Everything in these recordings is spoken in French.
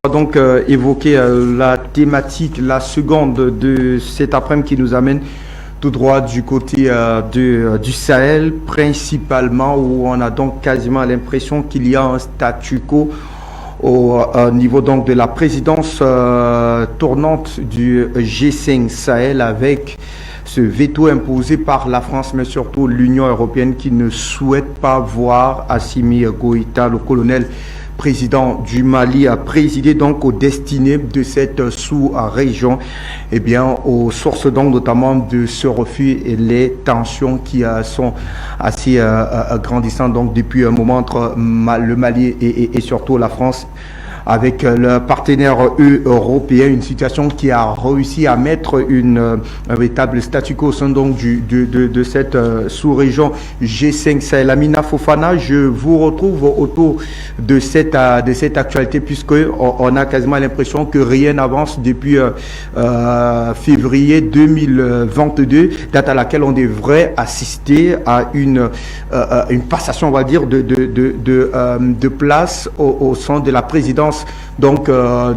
Donc évoquer la thématique, la seconde de cet après-midi qui nous amène tout droit du côté du Sahel, principalement où on a donc quasiment l'impression qu'il y a un statu quo au niveau donc de la présidence tournante du G5 Sahel, avec ce veto imposé par la France, mais surtout l'Union européenne qui ne souhaite pas voir Assimi Goïta, le colonel président du Mali, a présidé donc aux destinées de cette sous-région, et bien aux sources donc notamment de ce refus et les tensions qui sont assez grandissantes donc depuis un moment entre le Mali et surtout la France avec le partenaire européen, une situation qui a réussi à mettre un véritable statu quo au sein donc de cette sous-région G5 Sahel. Amina Fofana, je vous retrouve autour de cette actualité, puisque on a quasiment l'impression que rien n'avance depuis février 2022, date à laquelle on devrait assister à une passation, on va dire, de place au sein de la présidence donc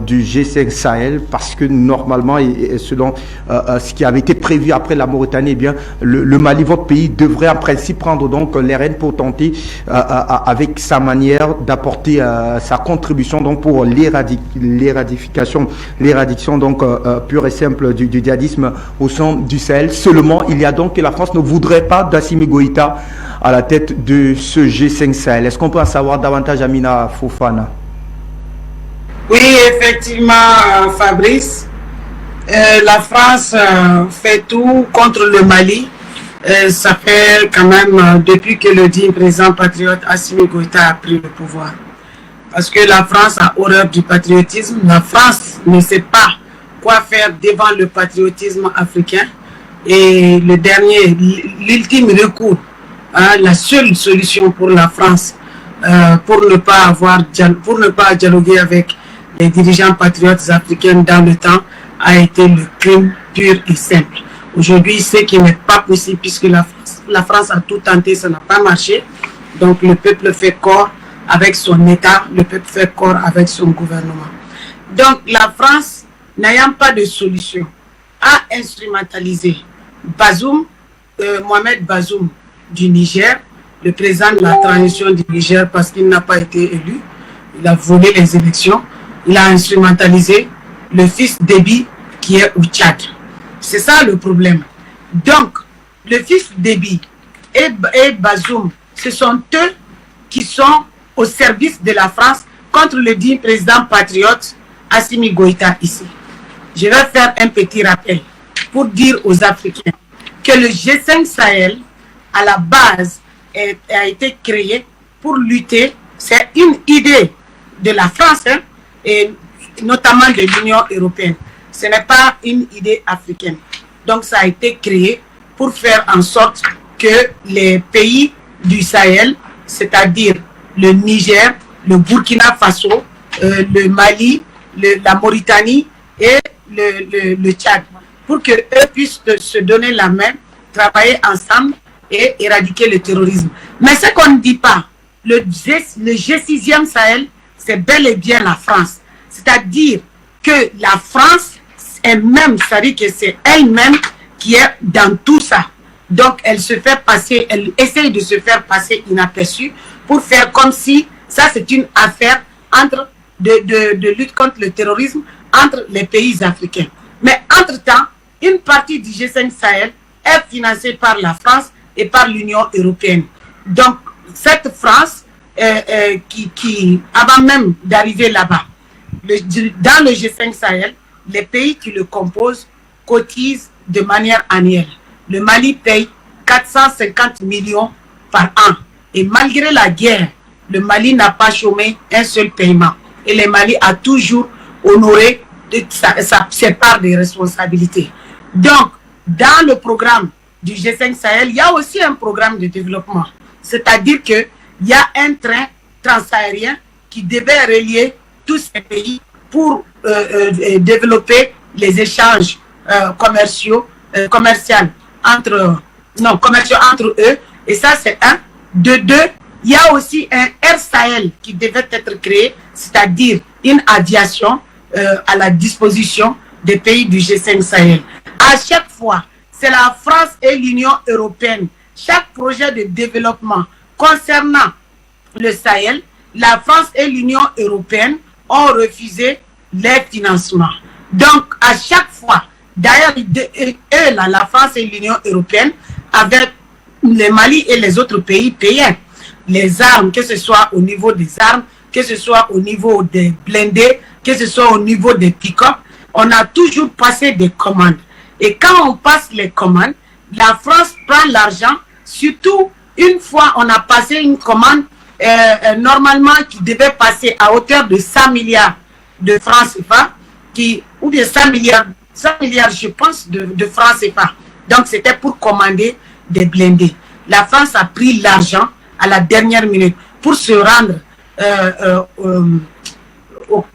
du G5 Sahel, parce que normalement, et selon ce qui avait été prévu après la Mauritanie, eh bien le Mali, votre pays, devrait en principe prendre donc les rênes pour tenter avec sa manière d'apporter sa contribution donc pour l'éradication donc pure et simple du djihadisme au sein du Sahel. Seulement, il y a donc que la France ne voudrait pas d'Assimi Goïta à la tête de ce G5 Sahel. Est-ce qu'on peut en savoir davantage, Amina Fofana? Oui, effectivement, Fabrice, la France fait tout contre le Mali. Ça fait quand même depuis que le digne président patriote Assimi Goïta a pris le pouvoir. Parce que la France a horreur du patriotisme. La France ne sait pas quoi faire devant le patriotisme africain. Et l'ultime recours, la seule solution pour la France pour ne pas dialoguer avec les dirigeants patriotes africains dans le temps a été le crime pur et simple. Aujourd'hui, ce qui n'est pas possible, puisque la France a tout tenté, ça n'a pas marché. Donc le peuple fait corps avec son État, le peuple fait corps avec son gouvernement. Donc la France, n'ayant pas de solution, a instrumentalisé Mohamed Bazoum du Niger, le président de la transition du Niger, parce qu'il n'a pas été élu. Il a volé les élections. Il a instrumentalisé le fils Déby qui est au Tchad. C'est ça le problème. Donc, le fils Déby et Bazoum, ce sont eux qui sont au service de la France contre le digne président patriote Assimi Goïta ici. Je vais faire un petit rappel pour dire aux Africains que le G5 Sahel, à la base, a été créé pour lutter. C'est une idée de la France, et notamment de l'Union européenne. Ce n'est pas une idée africaine. Donc ça a été créé pour faire en sorte que les pays du Sahel, c'est-à-dire le Niger, le Burkina Faso, le Mali, la Mauritanie et le Tchad, pour qu'eux puissent se donner la main, travailler ensemble et éradiquer le terrorisme. Mais ce qu'on ne dit pas, le G6e Sahel, c'est bel et bien la France. C'est-à-dire que la France elle-même, c'est-à-dire que c'est elle-même qui est dans tout ça. Donc elle essaye de se faire passer inaperçue pour faire comme si ça c'est une affaire de lutte contre le terrorisme entre les pays africains. Mais entre-temps, une partie du G5 Sahel est financée par la France et par l'Union européenne. Donc cette France avant même d'arriver là-bas, dans le G5 Sahel, les pays qui le composent cotisent de manière annuelle. Le Mali paye 450 millions par an. Et malgré la guerre, le Mali n'a pas chômé un seul paiement. Et le Mali a toujours honoré ses parts de responsabilité. Donc, dans le programme du G5 Sahel, il y a aussi un programme de développement. C'est-à-dire qu'il y a un train transaérien qui devait relier tous ces pays pour développer les échanges commerciaux entre eux. Et ça, c'est un. De deux, il y a aussi un Air Sahel qui devait être créé. c'est-à-dire une aviation à la disposition des pays du G5 Sahel. À chaque fois, c'est la France et l'Union européenne. Chaque projet de développement concernant le Sahel, la France et l'Union européenne ont refusé les financements. Donc, à chaque fois, d'ailleurs, eux, là, la France et l'Union européenne, avec le Mali et les autres pays payaient les armes, que ce soit au niveau des armes, que ce soit au niveau des blindés, que ce soit au niveau des pick-up, on a toujours passé des commandes. Et quand on passe les commandes, la France prend l'argent, surtout une fois on a passé une commande normalement qui devait passer à hauteur de 100 milliards de francs CFA, ou bien 100 milliards je pense de francs CFA. Donc c'était pour commander des blindés. La France a pris l'argent à la dernière minute pour se rendre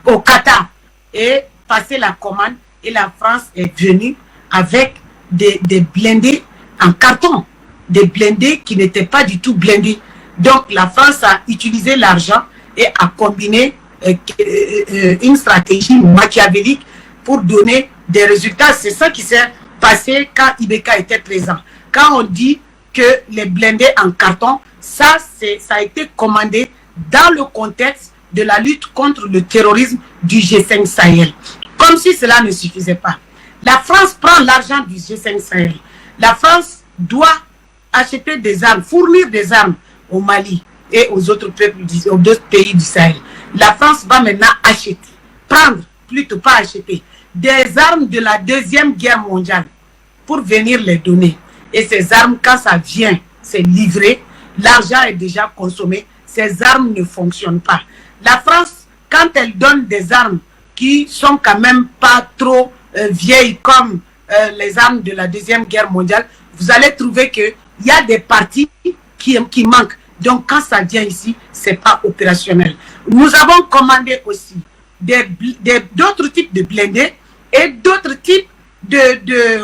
au Qatar et passer la commande, et la France est venue avec des blindés en carton, des blindés qui n'étaient pas du tout blindés. Donc la France a utilisé l'argent et a combiné une stratégie machiavélique pour donner des résultats. C'est ça qui s'est passé quand Ibeka était présent. Quand on dit que les blindés en carton, ça a été commandé dans le contexte de la lutte contre le terrorisme du G5 Sahel. Comme si cela ne suffisait pas. La France prend l'argent du G5 Sahel. La France doit acheter des armes, fournir des armes au Mali et aux autres peuples, aux deux pays du Sahel. La France va maintenant acheter, prendre, plutôt pas acheter, des armes de la Deuxième Guerre mondiale pour venir les donner. Et ces armes, quand ça vient, c'est livré, l'argent est déjà consommé, ces armes ne fonctionnent pas. La France, quand elle donne des armes qui sont quand même pas trop vieilles comme les armes de la Deuxième Guerre mondiale, vous allez trouver qu'il y a des parties qui manquent. Donc quand ça vient ici, c'est pas opérationnel. Nous avons commandé aussi d'autres types de blindés et d'autres types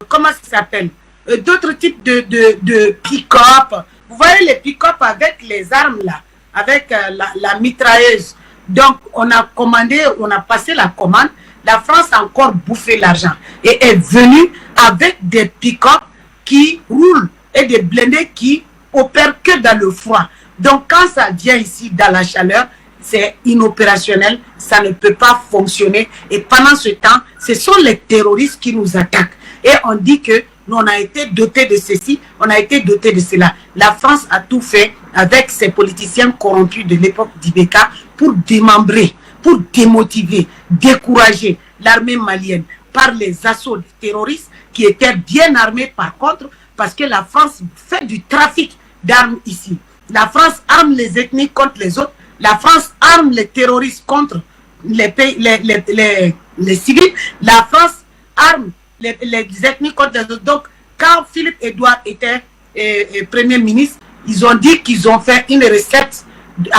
comment ça s'appelle, d'autres types de pick-up. Vous voyez les pick-up avec les armes là, avec la mitrailleuse. Donc on a commandé, on a passé la commande. La France a encore bouffé l'argent et est venue avec des pick-up qui roulent et des blindés qui opèrent que dans le froid. Donc quand ça vient ici dans la chaleur, c'est inopérationnel, ça ne peut pas fonctionner. Et pendant ce temps, ce sont les terroristes qui nous attaquent. Et on dit que nous, on a été dotés de ceci, on a été dotés de cela. La France a tout fait avec ses politiciens corrompus de l'époque d'Ibeka pour démembrer, pour démotiver, décourager l'armée malienne par les assauts des terroristes qui étaient bien armés par contre, parce que la France fait du trafic d'armes ici. La France arme les ethnies contre les autres. La France arme les terroristes contre les pays, les civils. La France arme les ethnies contre les autres. Donc, quand Philippe Edouard était Premier ministre, ils ont dit qu'ils ont fait une recette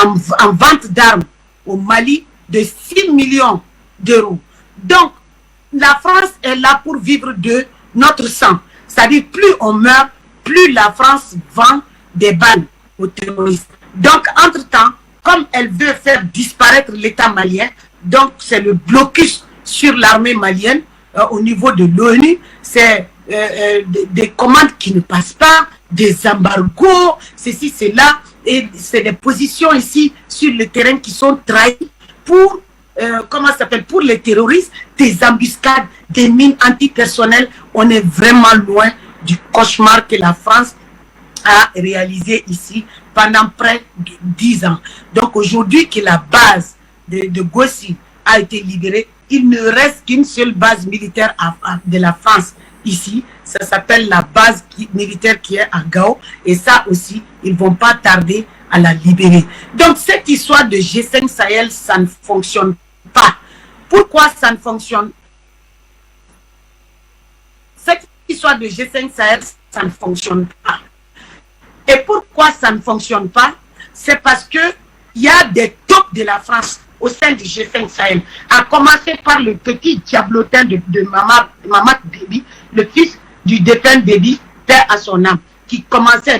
en vente d'armes au Mali de 6 millions d'euros. Donc, la France est là pour vivre de notre sang. C'est-à-dire, plus on meurt, plus la France vend des balles aux terroristes. Donc, entre-temps, comme elle veut faire disparaître l'État malien, donc c'est le blocus sur l'armée malienne au niveau de l'ONU, c'est des commandes qui ne passent pas, des embargos, ceci, cela, et c'est des positions ici sur le terrain qui sont trahies pour, comment ça s'appelle, pour les terroristes, des embuscades, des mines antipersonnelles. On est vraiment loin du cauchemar que la France a réalisé ici pendant près de 10 ans. Donc aujourd'hui que la base de Gossi a été libérée, il ne reste qu'une seule base militaire de la France ici. Ça s'appelle la base militaire qui est à Gao. Et ça aussi, ils ne vont pas tarder à la libérer. Donc cette histoire de G5 Sahel, ça ne fonctionne pas. Pourquoi ça ne fonctionne pas? Cette histoire de G5 Sahel, ça ne fonctionne pas. Et pourquoi ça ne fonctionne pas? C'est parce qu'il y a des tops de la France au sein du G5 Sahel, à commencer par le petit diablotin de Mamad Déby, le fils du défunt Déby, père à son âme,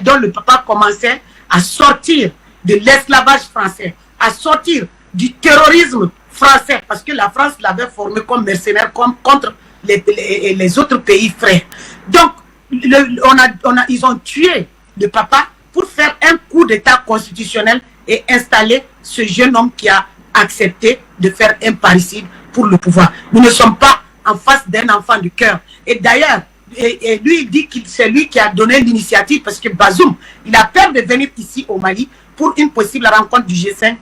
dont le papa commençait à sortir de l'esclavage français, à sortir du terrorisme français, parce que la France l'avait formé comme mercenaire contre les autres pays frères. Donc, ils ont tué le papa pour faire un coup d'état constitutionnel et installer ce jeune homme qui a accepté de faire un parricide pour le pouvoir. Nous ne sommes pas en face d'un enfant du cœur. Et d'ailleurs, lui, il dit que c'est lui qui a donné l'initiative parce que Bazoum, il a peur de venir ici au Mali pour une possible rencontre du G5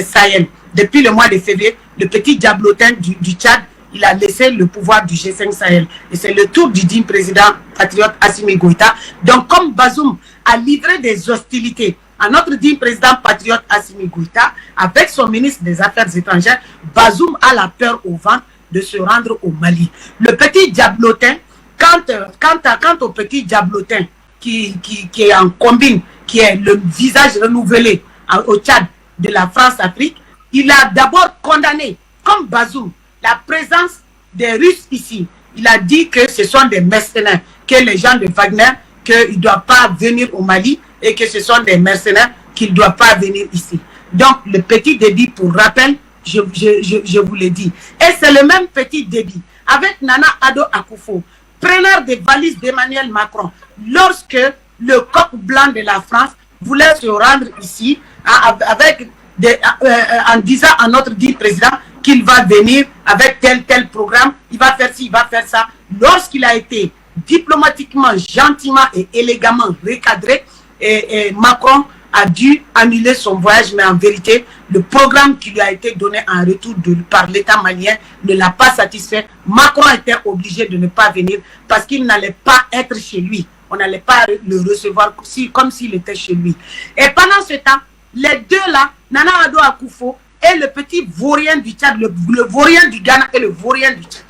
Sahel. Depuis le mois de février, le petit diablotin du Tchad, il a laissé le pouvoir du G5 Sahel. Et c'est le tour du digne président patriote Assimi Goïta. Donc, comme Bazoum a livré des hostilités à notre digne président patriote Assimi Goïta, avec son ministre des Affaires étrangères, Bazoum a la peur au ventre de se rendre au Mali. Le petit diablotin, quant au petit diablotin qui est en combine, qui est le visage renouvelé au Tchad de la France-Afrique, il a d'abord condamné, comme Bazoum, la présence des Russes ici. Il a dit que ce sont des mercenaires, que les gens de Wagner, qu'ils ne doivent pas venir au Mali et que ce sont des mercenaires qu'ils ne doivent pas venir ici. Donc, le petit débit, pour rappel, je vous l'ai dit. Et c'est le même petit débit avec Nana Addo Akufo, preneur des valises d'Emmanuel Macron, lorsque le coq blanc de la France voulait se rendre ici en disant à notre dit président qu'il va venir avec tel programme, il va faire ci, il va faire ça. Lorsqu'il a été diplomatiquement, gentiment et élégamment recadré, et Macron a dû annuler son voyage, mais en vérité, le programme qui lui a été donné en retour par l'État malien ne l'a pas satisfait. Macron était obligé de ne pas venir parce qu'il n'allait pas être chez lui. On n'allait pas le recevoir comme s'il était chez lui. Et pendant ce temps, les deux là, Nana Addo Akufo et le petit vaurien du Tchad, le vaurien du Ghana et le vaurien du Tchad,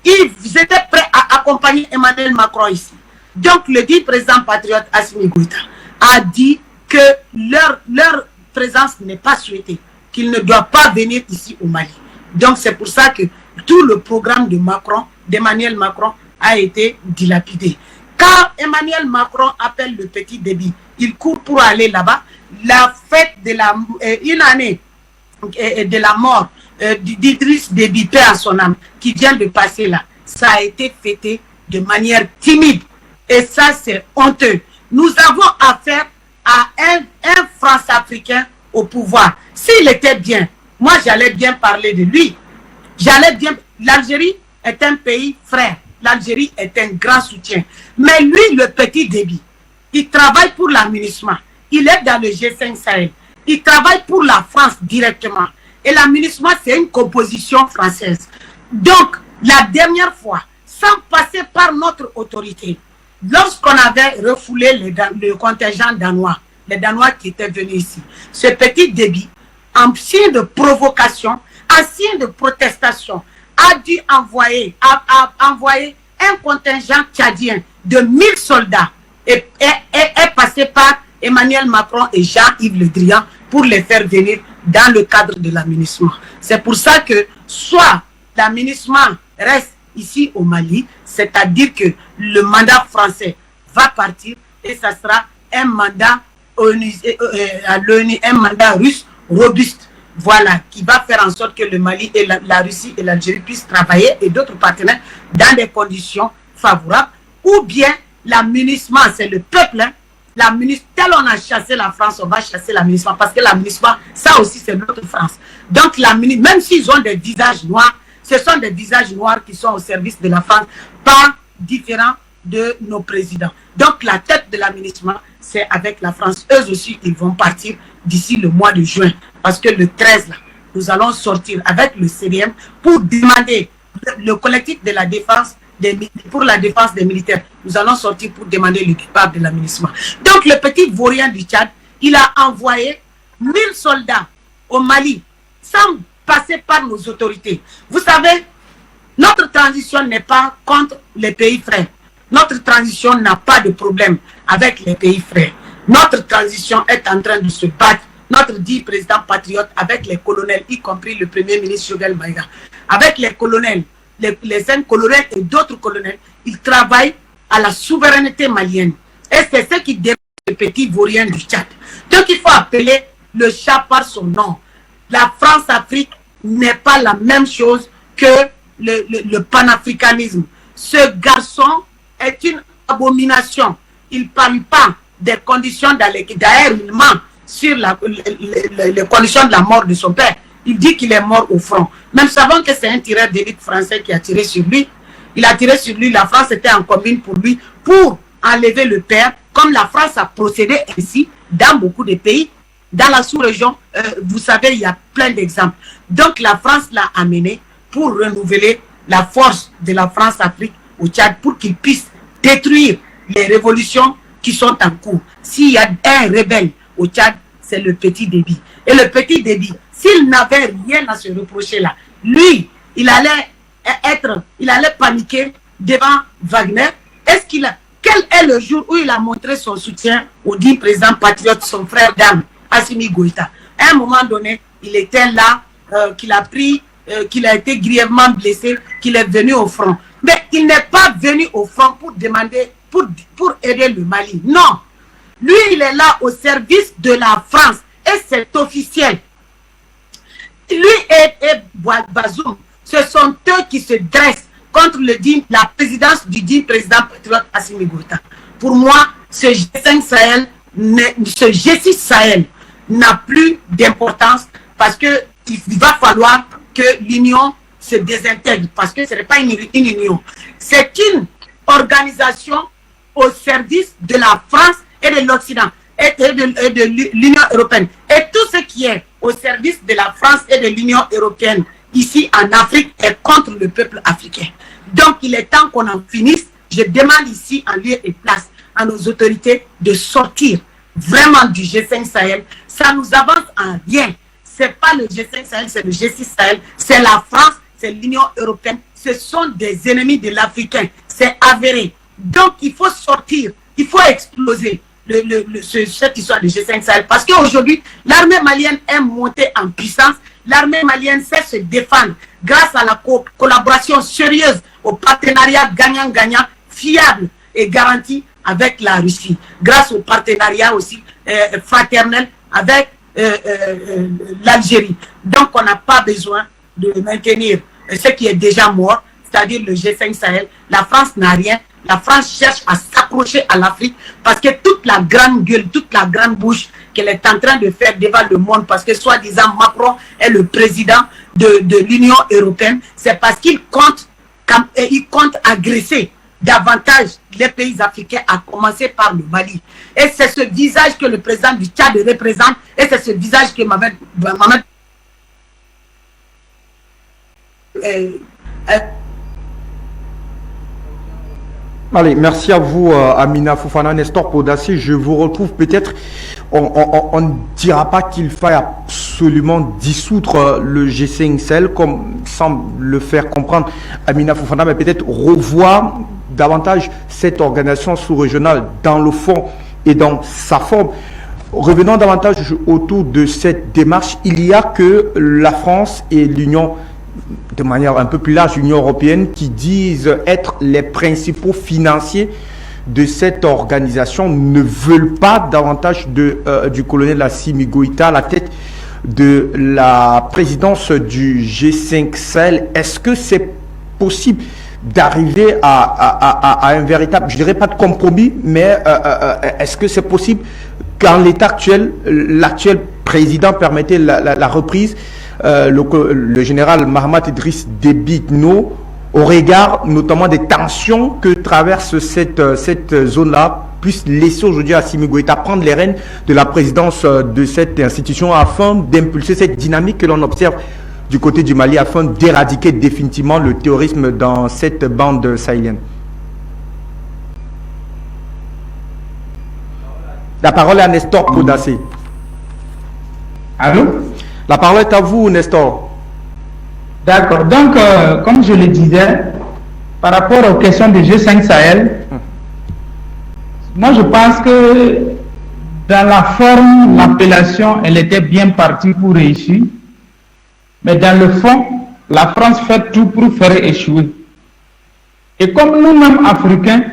ils étaient prêts à accompagner Emmanuel Macron ici. Donc le dit président patriote Assimi Goïta a dit que leur présence n'est pas souhaitée, qu'ils ne doivent pas venir ici au Mali. Donc c'est pour ça que tout le programme de Macron, d'Emmanuel Macron, a été dilapidé. Quand Emmanuel Macron appelle le petit débit, il court pour aller là-bas. La fête de une année de la mort d'Idriss Déby, paix à son âme, qui vient de passer là, ça a été fêté de manière timide. Et ça, c'est honteux. Nous avons affaire à un France-Africain au pouvoir. S'il était bien, moi j'allais bien parler de lui. L'Algérie est un pays frère. L'Algérie est un grand soutien. Mais lui, le petit débit, il travaille pour l'aménagement. Il est dans le G5 Sahel. Il travaille pour la France directement. Et l'aménagement, c'est une composition française. Donc, la dernière fois, sans passer par notre autorité, lorsqu'on avait refoulé le contingent danois, les Danois qui étaient venus ici, ce petit débit, en signe de provocation, en signe de protestation, a dû envoyer un contingent tchadien de 1000 soldats et est passé par Emmanuel Macron et Jean-Yves Le Drian pour les faire venir dans le cadre de l'aménagement. C'est pour ça que soit l'aménagement reste ici au Mali, c'est-à-dire que le mandat français va partir et ça sera un mandat à l'ONU, un mandat russe robuste. Voilà, qui va faire en sorte que le Mali et la Russie et l'Algérie puissent travailler et d'autres partenaires dans des conditions favorables. Ou bien l'aménagement, c'est le peuple. Hein. Tel on a chassé la France, on va chasser l'aménagement parce que l'aménagement, ça aussi c'est notre France. Donc même s'ils ont des visages noirs, ce sont des visages noirs qui sont au service de la France, pas différents de nos présidents. Donc la tête de l'aménagement, c'est avec la France. Eux aussi, ils vont partir d'ici le mois de juin. Parce que le 13, là, nous allons sortir avec le CDM pour demander le collectif de la défense, pour la défense des militaires. Nous allons sortir pour demander le départ de l'aménagement. Donc le petit vaurien du Tchad, il a envoyé 1000 soldats au Mali sans passer par nos autorités. Vous savez, notre transition n'est pas contre les pays frères. Notre transition n'a pas de problème avec les pays frères. Notre transition est en train de se battre. Notre dit président patriote avec les colonels, y compris le premier ministre Joël Maïga, avec les colonels, les 5 colonels et d'autres colonels, ils travaillent à la souveraineté malienne. Et c'est ce qui dérange le petit vaurien du Tchad. Donc il faut appeler le chat par son nom. la France-Afrique n'est pas la même chose que le panafricanisme. Ce garçon est une abomination. Il ne parle pas des conditions d'ailleurs, il ment sur les conditions de la mort de son père. Il dit qu'il est mort au front. Même savant que c'est un tireur d'élite français qui a tiré sur lui. Il a tiré sur lui, la France était en commune pour lui, pour enlever le père, comme la France a procédé ainsi dans beaucoup de pays. Dans la sous-région, vous savez, il y a plein d'exemples. Donc la France l'a amené pour renouveler la force de la France-Afrique au Tchad, pour qu'il puisse détruire les révolutions qui sont en cours. S'il y a un rebelle au Tchad, c'est le Petit Déby. Et le Petit Déby, s'il n'avait rien à se reprocher là, lui, il allait paniquer devant Wagner. Quel est le jour où il a montré son soutien au dit président patriote, son frère d'âme, Assimi Goïta? À un moment donné, il était là, qu'il a été grièvement blessé, qu'il est venu au front. Mais il n'est pas venu au front pour demander, pour aider le Mali. Non. Lui, il est là au service de la France. Et c'est officiel. Lui et Bazoum, ce sont eux qui se dressent contre la présidence du dit président patriote Assimi Goïta. Pour moi, ce G5 Sahel, ce G6 Sahel n'a plus d'importance parce qu'il va falloir que l'Union se désintègre, parce que ce n'est pas une union. C'est une organisation au service de la France et de l'Occident et de l'Union européenne. Et tout ce qui est au service de la France et de l'Union européenne ici en Afrique est contre le peuple africain. Donc il est temps qu'on en finisse. Je demande ici en lieu et place à nos autorités de sortir vraiment du G5 Sahel. Ça nous avance en rien. Ce n'est pas le G5 Sahel, c'est le G6 Sahel, c'est la France, c'est l'Union européenne. Ce sont des ennemis de l'Africain. C'est avéré. Donc il faut sortir, il faut exploser cette histoire du G5 Sahel. Parce qu'aujourd'hui, l'armée malienne est montée en puissance. L'armée malienne sait se défendre grâce à la collaboration sérieuse, au partenariat gagnant-gagnant, fiable et garanti avec la Russie. Grâce au partenariat aussi fraternel avec l'Algérie. Donc on n'a pas besoin de maintenir ce qui est déjà mort, c'est-à-dire le G5 Sahel. La France n'a rien. La France cherche à s'accrocher à l'Afrique parce que toute la grande gueule, toute la grande bouche qu'elle est en train de faire devant le monde, parce que soi-disant Macron est le président de l'Union européenne, c'est parce qu'il compte agresser davantage les pays africains, à commencer par le Mali. Et c'est ce visage que le président du Tchad représente, et c'est ce visage que Mohamed Allez, merci à vous, Amina Fofana. Nestor Podassi, je vous retrouve peut-être. On ne dira pas qu'il faille absolument dissoudre le G5 Sahel, comme semble le faire comprendre Amina Fofana, mais peut-être revoir davantage cette organisation sous-régionale dans le fond et dans sa forme. Revenons davantage autour de cette démarche. Il y a que la France et l'Union, de manière un peu plus large, l'Union européenne, qui disent être les principaux financiers de cette organisation, ne veulent pas davantage du colonel Assimi Goïta à la tête de la présidence du G5 Sahel. Est-ce que c'est possible d'arriver à un véritable, je dirais pas de compromis, mais est-ce que c'est possible qu'en l'état actuel, l'actuel président permettait la reprise, le général Mahamat Idriss Déby Itno, au regard notamment des tensions que traverse cette zone-là, puisse laisser aujourd'hui Assimi Goïta prendre les rênes de la présidence de cette institution afin d'impulser cette dynamique que l'on observe du côté du Mali, afin d'éradiquer définitivement le terrorisme dans cette bande sahélienne. La parole est à Nestor Podassi. Allô? La parole est à vous, Nestor. D'accord. Donc, comme je le disais, par rapport aux questions du G5 Sahel, moi je pense que dans la forme, l'appellation, elle était bien partie pour réussir. Mais dans le fond, la France fait tout pour faire échouer. Et comme nous-mêmes, Africains,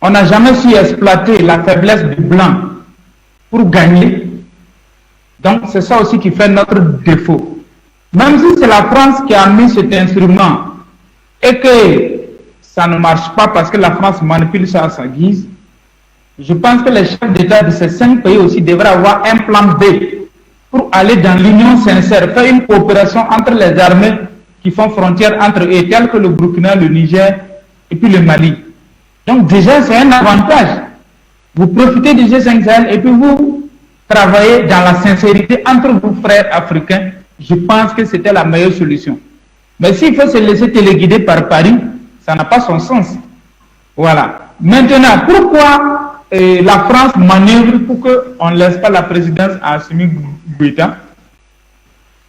on n'a jamais su exploiter la faiblesse du blanc pour gagner, Donc c'est ça aussi qui fait notre défaut. Même si c'est la France qui a mis cet instrument et que ça ne marche pas parce que la France manipule ça à sa guise, je pense que les chefs d'État de ces 5 pays aussi devraient avoir un plan B pour aller dans l'union sincère, faire une coopération entre les armées qui font frontière entre eux, telles que le Burkina, le Niger et puis le Mali. Donc déjà, c'est un avantage. Vous profitez du G5 Sahel et puis vous travaillez dans la sincérité entre vos frères africains. Je pense que c'était la meilleure solution. Mais s'il faut se laisser téléguider par Paris, ça n'a pas son sens. Voilà. Maintenant, pourquoi la France manœuvre pour qu'on ne laisse pas la présidence à Assimi Goïta?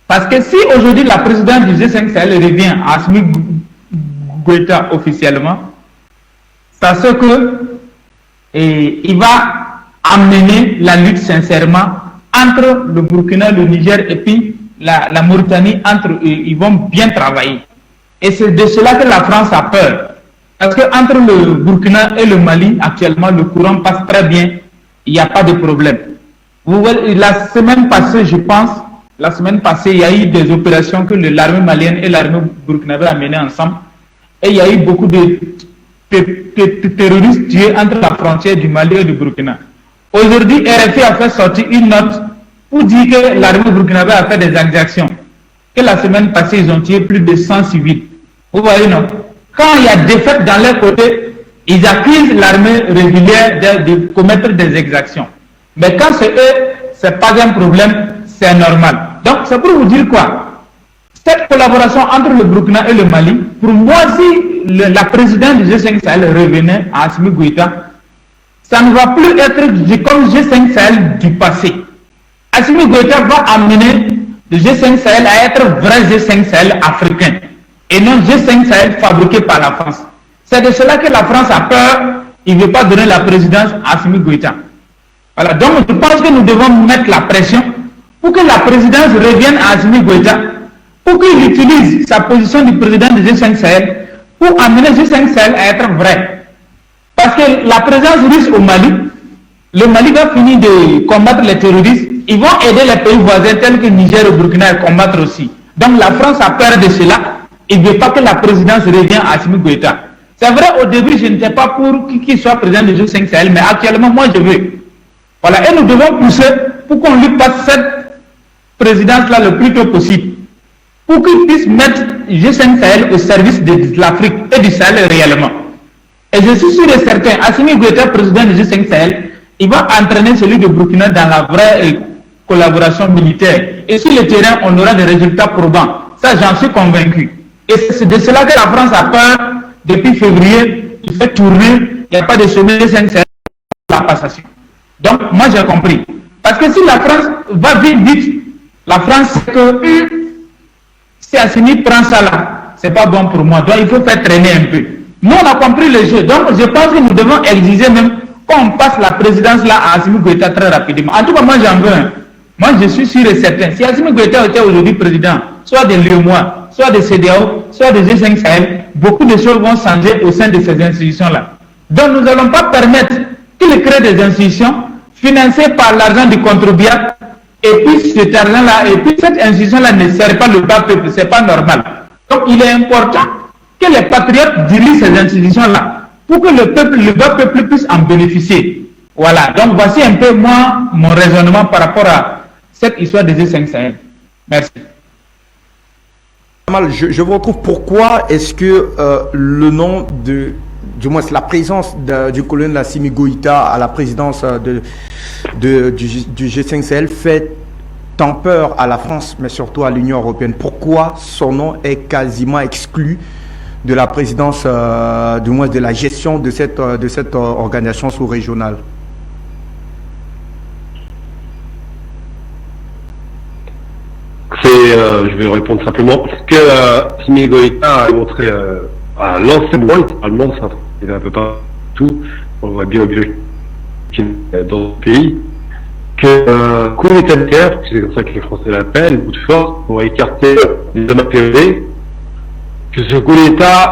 Parce que si aujourd'hui la présidence du G5 Sahel revient à Assimi Goïta officiellement, parce que il va amener la lutte sincèrement entre le Burkina, le Niger et puis la Mauritanie, entre eux, ils vont bien travailler. Et c'est de cela que la France a peur. Parce qu'entre le Burkina et le Mali, actuellement, le courant passe très bien. Il n'y a pas de problème. Vous voyez, la semaine passée, je pense, il y a eu des opérations que l'armée malienne et l'armée burkinabé ont menées ensemble. Et il y a eu beaucoup de terroristes tués entre la frontière du Mali et du Burkina. Aujourd'hui, RFI a fait sortir une note pour dire que l'armée burkinabé a fait des exactions. Que la semaine passée, ils ont tué plus de 100 civils. Vous voyez, non? Quand il y a défaite dans leur côté, ils accusent l'armée régulière de commettre des exactions. Mais quand c'est eux, c'est pas un problème, c'est normal. Donc, c'est pour vous dire quoi? Cette collaboration entre le Burkina et le Mali, pour moi, si la présidente du G5 Sahel revenait à Assimi Goïta, ça ne va plus être comme G5 Sahel du passé. Assimi Goïta va amener le G5 Sahel à être vrai G5 Sahel africain et non G5 Sahel fabriqué par la France. C'est de cela que la France a peur, il ne veut pas donner la présidence à Assimi Goïta. Voilà, donc je pense que nous devons mettre la pression pour que la présidence revienne à Assimi Goïta, pour qu'il utilise sa position du président du G5 Sahel pour amener G5 Sahel à être vrai. Parce que la présence russe au Mali, le Mali va finir de combattre les terroristes, ils vont aider les pays voisins tels que Niger et Burkina à combattre aussi. Donc la France a peur de cela, il ne veut pas que la présidence revienne à Assimi Goïta. C'est vrai, au début, je n'étais pas pour qu'il soit président du G5 Sahel, mais actuellement, moi, je veux. Voilà, et nous devons pousser pour qu'on lui passe cette présidence-là le plus tôt possible, pour qu'il puisse mettre G5 Sahel au service de l'Afrique et du Sahel réellement. Et je suis sûr et certain, Assimi Goïta, président du G5 Sahel, il va entraîner celui de Burkina dans la vraie collaboration militaire. Et sur le terrain, on aura des résultats probants. Ça, j'en suis convaincu. Et c'est de cela que la France a peur. Depuis février, il fait tourner, il n'y a pas de sommet G5 Sahel pour la passation. Donc, moi, j'ai compris. Parce que si la France va vite, la France sait que si Assimi prend ça là, c'est pas bon pour moi. Donc, il faut faire traîner un peu. Nous, on a compris le jeu. Donc, je pense que nous devons exiger même qu'on passe la présidence là à Assimi Goïta très rapidement. En tout cas, moi, j'en veux un. Moi, je suis sûr et certain. Si Assimi Goïta était aujourd'hui président, soit de l'UEMOA, soit de CEDEAO, soit de G5 Sahel, beaucoup de choses vont changer au sein de ces institutions-là. Donc, nous n'allons pas permettre qu'il crée des institutions financées par l'argent du contribuable, et puis cet argent-là, et puis cette institution-là ne sert pas le bas peuple, c'est pas normal. Donc, il est important que les patriotes dirigent ces institutions-là pour que le bas peuple puisse en bénéficier. Voilà, donc voici un peu moi, mon raisonnement par rapport à cette histoire des G5 Sahel. Merci. Je vous retrouve. Pourquoi est-ce que le nom du moins la présence du colonel Assimi Goïta à la présidence du G5 Sahel fait tant peur à la France, mais surtout à l'Union européenne? Pourquoi son nom est quasiment exclu de la présidence, du moins de la gestion de cette organisation sous-régionale? Je vais répondre simplement que Assimi Goïta a montré à l'enseignement, littéralement, ça, il est un peu partout, on le voit bien au biologie dans le pays, que coup d'état de guerre, c'est comme ça que les Français l'appellent, coup de force, pour écarter les hommes appelés, que ce coup d'état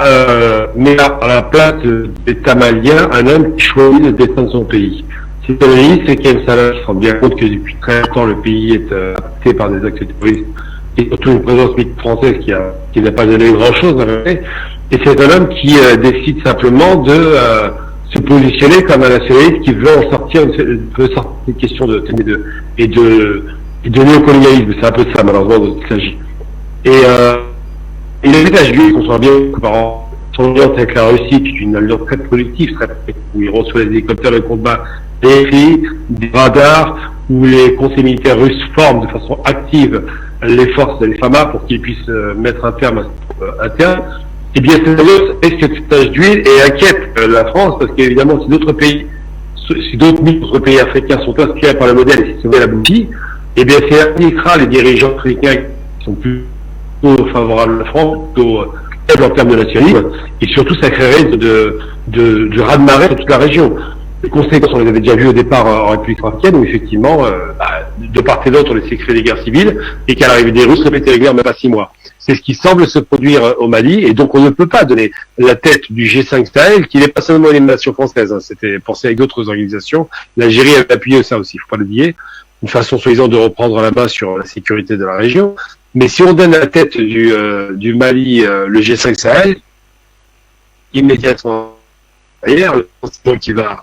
met à la place de l'État malien un homme qui choisit le destin de son pays. économistes, c'est Ken Salah qui se rend bien compte que depuis très longtemps le pays est affecté par des actes terroristes et surtout une présence militaire française qui n'a pas donné grand chose en réalité. Et c'est un homme qui décide simplement de se positionner comme un nationaliste qui veut en sortir, veut sortir une question de néocolonialisme. C'est un peu de ça malheureusement dont il s'agit. Et il a l'héritage lui, qu'on soit bien par son alliance avec la Russie, qui est une alliance très productive, où il reçoit des hélicoptères de combat, des radars, où les conseils militaires russes forment de façon active les forces, les FAMA, pour qu'ils puissent mettre un terme à ce interne. Eh bien, cette alliance est cette tâche d'huile et inquiète la France, parce qu'évidemment, si d'autres autres pays africains sont inspirés par le modèle et si ce modèle aboutit, eh bien, c'est indiquera les dirigeants africains qui sont plutôt favorables à la France, plutôt faibles en termes de nationalisme, et surtout, ça créerait de raz-de-marée dans toute la région. Les conséquences, on les avait déjà vues au départ en République africaine, où effectivement, de part et d'autre, on laissait créer des guerres civiles, et qu'à l'arrivée des Russes, répéter les guerres même pas 6 mois. C'est ce qui semble se produire au Mali, et donc on ne peut pas donner la tête du G5 Sahel, qui n'est pas seulement une nation française, hein, c'était pensé avec d'autres organisations. L'Algérie avait appuyé ça aussi, il faut pas l'oublier, une façon soi-disant de reprendre la main sur la sécurité de la région. Mais si on donne la tête du Mali, le G5 Sahel, immédiatement derrière, le président qui va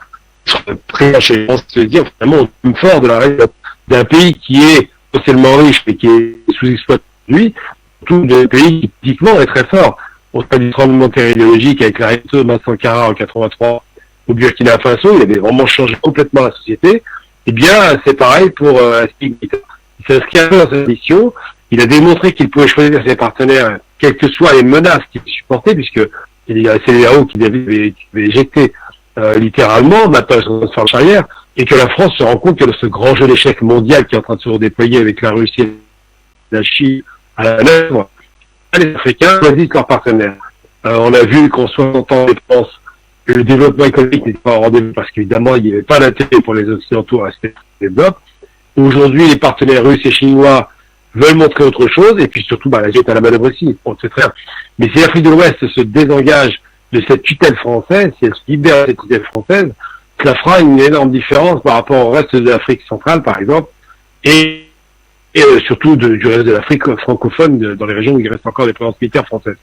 prêt chez se dire finalement au fort de la région d'un pays qui est potentiellement riche mais qui est sous-exploité aujourd'hui, tout des pays qui typiquement est très fort. Au sein du tremblement de terre idéologique avec la réalité de Thomas Sankara en 83 au Burkina Faso, il avait vraiment changé complètement la société. Eh bien, c'est pareil pour Assimi Goïta. Il s'inscrit un peu dans cette mission. Il a démontré qu'il pouvait choisir ses partenaires, quelles que soient les menaces qu'il supportait, puisque il y a CEDEAO qui avait éjecté littéralement, maintenant ils sont en train de faire le charrière, et que la France se rend compte que ce grand jeu d'échecs mondial qui est en train de se redéployer avec la Russie et la Chine à l'œuvre, les Africains choisissent leurs partenaires. On a vu qu'en 60 ans de dépense, le développement économique n'était pas en rendez-vous parce qu'évidemment, il n'y avait pas d'intérêt pour les Occidentaux à rester développés. Aujourd'hui, les partenaires russes et chinois veulent montrer autre chose, et puis surtout, la Géorgie est à la manœuvre aussi, on le sait très bien. Mais si l'Afrique de l'Ouest se désengage de cette tutelle française, si elle se libère de cette tutelle française, cela fera une énorme différence par rapport au reste de l'Afrique centrale, par exemple, et surtout du reste de l'Afrique francophone, dans les régions où il reste encore des présences militaires françaises.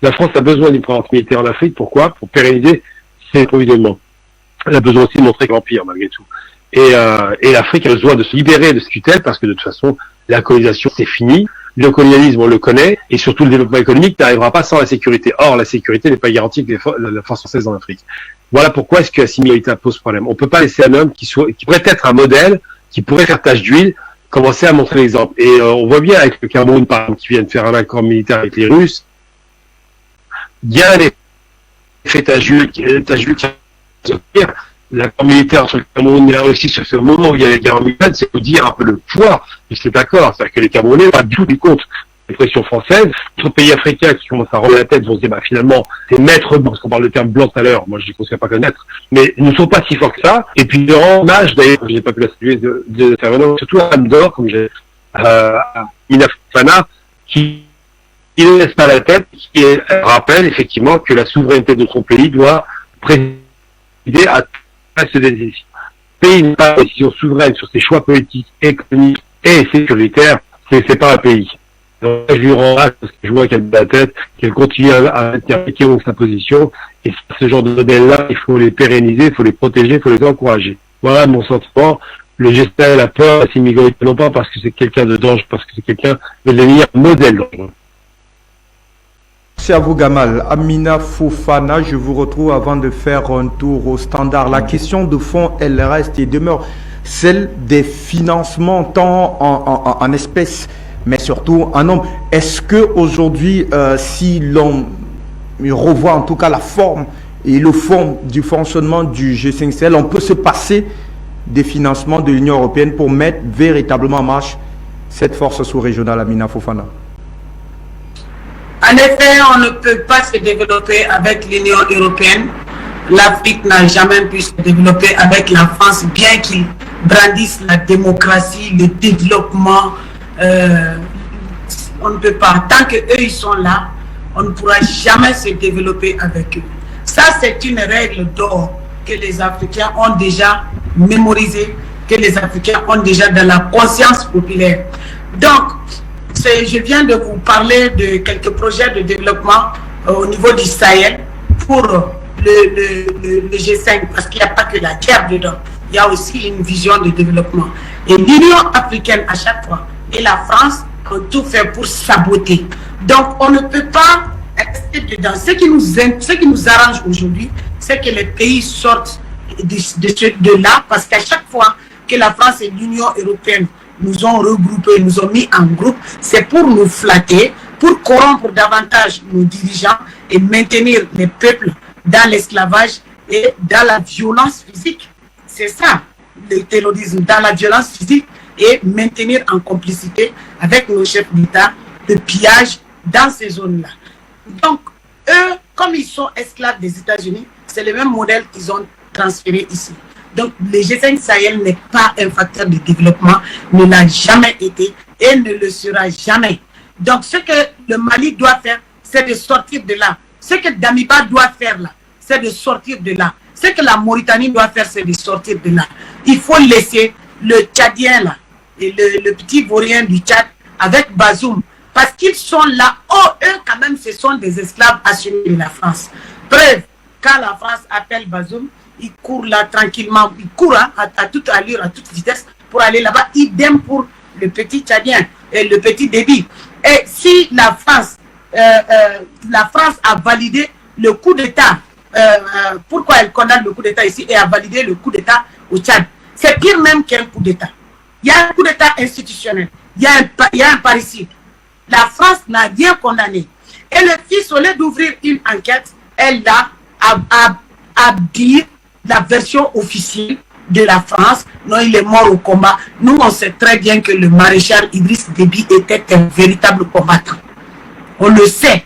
La France a besoin d'une présence militaire en Afrique, pourquoi? Pour pérenniser ses approvisionnements. Elle a besoin aussi de montrer l'empire, malgré tout. Et l'Afrique a besoin de se libérer de cette tutelle, parce que de toute façon, la colonisation, c'est fini. Le colonialisme, on le connaît, et surtout le développement économique n'arrivera pas sans la sécurité. Or, la sécurité n'est pas garantie que la force française en Afrique. Voilà pourquoi est-ce que Assimi Goïta pose problème. On peut pas laisser un homme qui pourrait être un modèle, qui pourrait faire tache d'huile, commencer à montrer l'exemple. Et on voit bien avec le Cameroun, par exemple, qui vient de faire un accord militaire avec les Russes, il y a un effet tache d'huile qui va se faire. L'accord militaire entre le Cameroun et la Russie sur ce moment où il y a les guerres en Ukraine, c'est vous dire un peu le poids de cet accord. C'est-à-dire que les Camerounais n'ont pas du tout du compte des pressions françaises. D'autres pays africains qui commencent à relever la tête vont se dire, finalement, ces maîtres, parce qu'on parle de terme blanc tout à l'heure, moi je ne les considère pas connaître, mais ils ne sont pas si forts que ça. Et puis, de rend hommage, d'ailleurs, je n'ai pas pu la saluer de surtout à Amdor, comme j'ai, Mina Fofana, qui ne laisse pas la tête, qui rappelle effectivement que la souveraineté de son pays doit présider à ce décision. Le pays n'a pas de décision souveraine sur ses choix politiques, économiques et sécuritaires, c'est pas un pays. Donc, je lui rends hommage parce que je vois qu'elle a la tête, qu'elle continue à interpréter sa position, et ce genre de modèles-là, il faut les pérenniser, il faut les protéger, il faut les encourager. Voilà mon sentiment. Le G5 a peur, Assimi Goïta, non pas parce que c'est quelqu'un de dangereux, parce que c'est quelqu'un de devenir modèle dangereux. Merci à vous, Gamal. Amina Fofana, je vous retrouve avant de faire un tour au standard. La question de fond, elle reste et demeure celle des financements, tant en espèces, mais surtout en nombre. Est-ce qu'aujourd'hui, si l'on revoit en tout cas la forme et le fond du fonctionnement du G5 Sahel, on peut se passer des financements de l'Union européenne pour mettre véritablement en marche cette force sous-régionale, Amina Fofana? En effet, on ne peut pas se développer avec l'Union européenne. L'Afrique n'a jamais pu se développer avec la France, bien qu'ils brandissent la démocratie, le développement. On ne peut pas. Tant qu'eux, ils sont là, on ne pourra jamais se développer avec eux. Ça, c'est une règle d'or que les Africains ont déjà mémorisé, que les Africains ont déjà dans la conscience populaire. Donc, je viens de vous parler de quelques projets de développement au niveau du Sahel pour le G5, parce qu'il n'y a pas que la guerre dedans, il y a aussi une vision de développement. Et l'Union africaine, à chaque fois, et la France ont tout fait pour saboter. Donc, on ne peut pas rester dedans. Ce qui nous arrange aujourd'hui, c'est que les pays sortent de là, parce qu'à chaque fois que la France et l'Union européenne nous ont regroupés, nous ont mis en groupe, c'est pour nous flatter, pour corrompre davantage nos dirigeants et maintenir les peuples dans l'esclavage et dans la violence physique. C'est ça, le terrorisme, dans la violence physique, et maintenir en complicité avec nos chefs d'État le pillage dans ces zones-là. Donc, eux, comme ils sont esclaves des États-Unis, c'est le même modèle qu'ils ont transféré ici. Donc, le G5 Sahel n'est pas un facteur de développement, ne l'a jamais été et ne le sera jamais. Donc, ce que le Mali doit faire, c'est de sortir de là. Ce que Damiba doit faire là, c'est de sortir de là. Ce que la Mauritanie doit faire, c'est de sortir de là. Il faut laisser le Tchadien là, et le petit vaurien du Tchad avec Bazoum, parce qu'ils sont là. Oh, eux, quand même, ce sont des esclaves assumés de la France. Preuve, quand la France appelle Bazoum, il court là tranquillement, il court à toute allure, à toute vitesse pour aller là-bas. Idem pour le petit Tchadien et le petit Déby. Et si la France a validé le coup d'État, pourquoi elle condamne le coup d'État ici et a validé le coup d'État au Tchad? C'est pire même qu'un coup d'État. Il y a un coup d'État institutionnel, il y a un parricide. La France n'a rien condamné. Et le fils, au lieu d'ouvrir une enquête, elle a dit la version officielle de la France. Non, il est mort au combat. Nous, on sait très bien que le maréchal Idriss Déby était un véritable combattant. On le sait.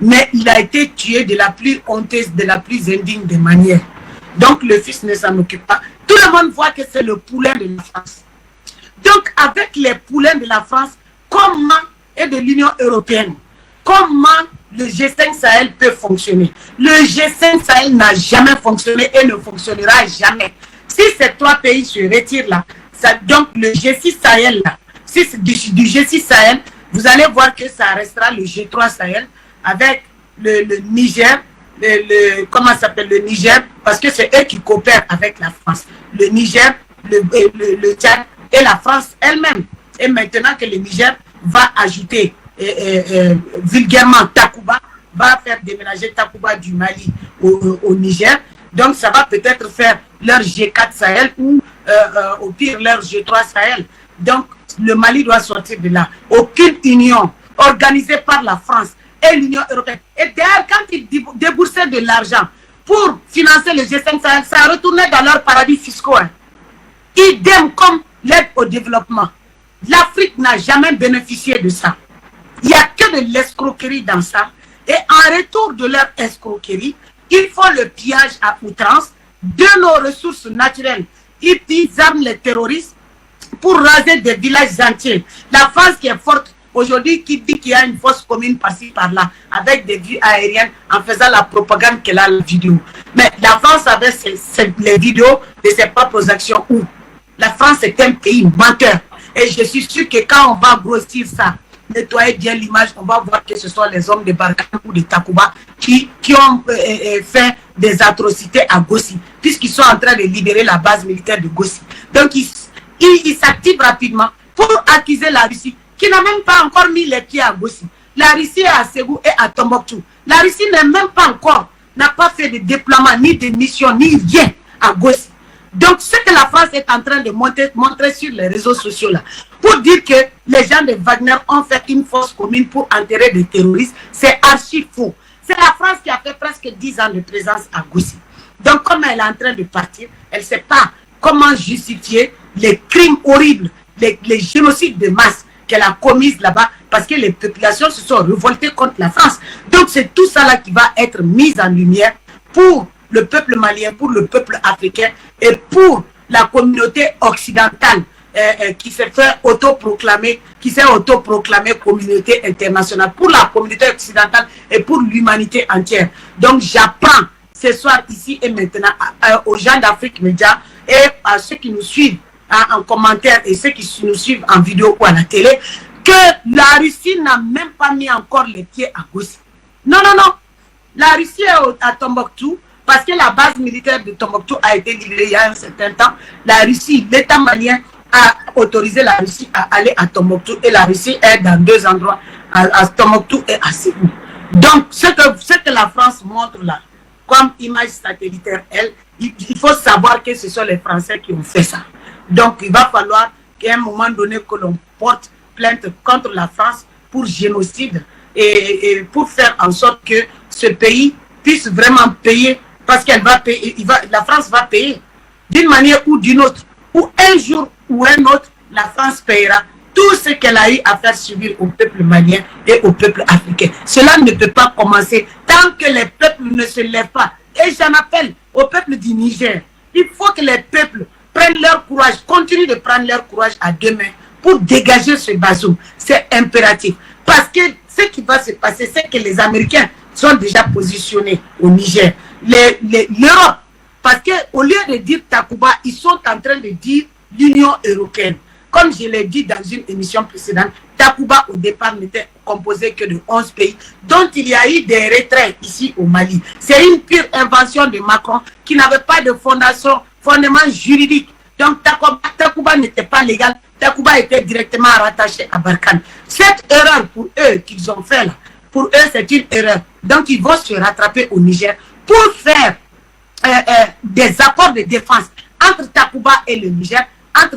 Mais il a été tué de la plus honteuse, de la plus indigne des manières. Donc, le fils ne s'en occupe pas. Tout le monde voit que c'est le poulain de la France. Donc, avec les poulains de la France, comment, et de l'Union européenne, comment le G5 Sahel peut fonctionner? Le G5 Sahel n'a jamais fonctionné et ne fonctionnera jamais. Si ces trois pays se retirent là, donc le G6 Sahel là, si du G6 Sahel, vous allez voir que ça restera le G3 Sahel avec le Niger, comment ça s'appelle, le Niger, parce que c'est eux qui coopèrent avec la France. Le Niger, le Tchad et la France elle-même. Et maintenant que le Niger va ajouter vulgairement Takuba, va faire déménager Takuba du Mali au Niger. Donc ça va peut-être faire leur G4 Sahel ou au pire leur G3 Sahel. Donc le Mali doit sortir de là. Aucune union organisée par la France et l'Union européenne. Et d'ailleurs, quand ils déboursaient de l'argent pour financer le G5 Sahel, ça retournait dans leurs paradis fiscaux. Hein. Idem comme l'aide au développement. L'Afrique n'a jamais bénéficié de ça. Il n'y a que de l'escroquerie dans ça. Et en retour de leur escroquerie, ils font le pillage à outrance de nos ressources naturelles. Ils arment les terroristes pour raser des villages entiers. La France qui est forte aujourd'hui, qui dit qu'il y a une fosse commune par-ci, par-là, avec des vues aériennes, en faisant la propagande qu'elle a la vidéo. Mais la France avait les vidéos de ses propres actions où la France est un pays menteur. Et je suis sûr que quand on va grossir ça, nettoyer bien l'image, on va voir que ce sont les hommes de Barkhane ou de Takuba qui ont fait des atrocités à Gossi, puisqu'ils sont en train de libérer la base militaire de Gossi. Donc ils s'activent rapidement pour accuser la Russie, qui n'a même pas encore mis les pieds à Gossi. La Russie est à Ségou et à Tombouctou. La Russie n'est même pas encore, n'a pas fait de déploiement, ni de mission, ni rien à Gossi. Donc, ce que la France est en train de montrer sur les réseaux sociaux là, pour dire que les gens de Wagner ont fait une fosse commune pour enterrer des terroristes, c'est archi faux. C'est la France qui a fait presque 10 ans de présence à Gossi. Donc, comme elle est en train de partir, elle ne sait pas comment justifier les crimes horribles, les génocides de masse qu'elle a commis là-bas, parce que les populations se sont révoltées contre la France. Donc, c'est tout ça là qui va être mis en lumière pour le peuple malien, pour le peuple africain et pour la communauté occidentale qui s'est fait autoproclamer, communauté internationale, pour la communauté occidentale et pour l'humanité entière. Donc j'apprends ce soir ici et maintenant aux gens d'Afrique Média et à ceux qui nous suivent en commentaire et ceux qui nous suivent en vidéo ou à la télé, que la Russie n'a même pas mis encore les pieds à Gossi. Non, non, non. La Russie est à Tombouctou parce que la base militaire de Tombouctou a été livrée il y a un certain temps. La Russie, l'État malien a autorisé la Russie à aller à Tombouctou et la Russie est dans deux endroits, à Tombouctou et à Ségou. Donc, ce que la France montre là, comme image satellitaire, il faut savoir que ce sont les Français qui ont fait ça. Donc, il va falloir qu'à un moment donné que l'on porte plainte contre la France pour génocide et pour faire en sorte que ce pays puisse vraiment payer, parce qu'elle va payer, la France va payer d'une manière ou d'une autre, ou un jour ou un autre, la France payera tout ce qu'elle a eu à faire subir au peuple malien et au peuple africain. Cela ne peut pas commencer tant que les peuples ne se lèvent pas. Et j'en appelle au peuple du Niger. Il faut que les peuples prennent leur courage, continuent de prendre leur courage à deux mains pour dégager ce Bazoum. C'est impératif. Parce que ce qui va se passer, c'est que les Américains sont déjà positionnés au Niger. L'Europe, parce qu'au lieu de dire Takuba, ils sont en train de dire l'Union européenne. Comme je l'ai dit dans une émission précédente, Takuba au départ n'était composé que de 11 pays, dont il y a eu des retraits ici au Mali. C'est une pure invention de Macron qui n'avait pas de fondement juridique. Donc Takuba n'était pas légal, Takuba était directement rattaché à Barkhane. Cette erreur pour eux qu'ils ont fait là, pour eux c'est une erreur. Donc ils vont se rattraper au Niger pour faire des accords de défense entre Takuba et le Niger, entre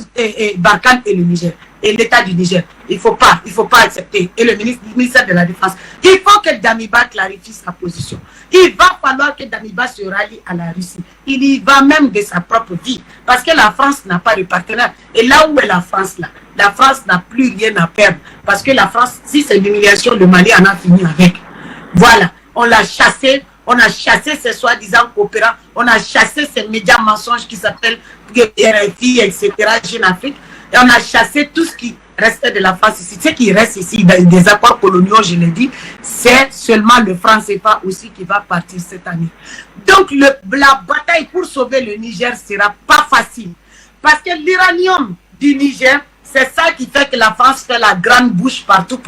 Barkhane et le Niger, et l'État du Niger. Il ne faut pas accepter. Et le ministère de la Défense. Il faut que Damiba clarifie sa position. Il va falloir que Damiba se rallie à la Russie. Il y va même de sa propre vie. Parce que la France n'a pas de partenaire. Et là où est la France là? La France n'a plus rien à perdre. Parce que la France, si c'est l'humiliation, le Mali en a fini avec. Voilà. On l'a chassé. On a chassé ces soi-disant coopérants. On a chassé ces médias mensonges qui s'appellent RFI, etc., Jeune Afrique. Et on a chassé tout ce qui restait de la France ici. Ce qui reste ici, des accords coloniaux, je l'ai dit, c'est seulement le franc CFA aussi qui va partir cette année. Donc, la bataille pour sauver le Niger ne sera pas facile. Parce que l'uranium du Niger, c'est ça qui fait que la France fait la grande bouche partout.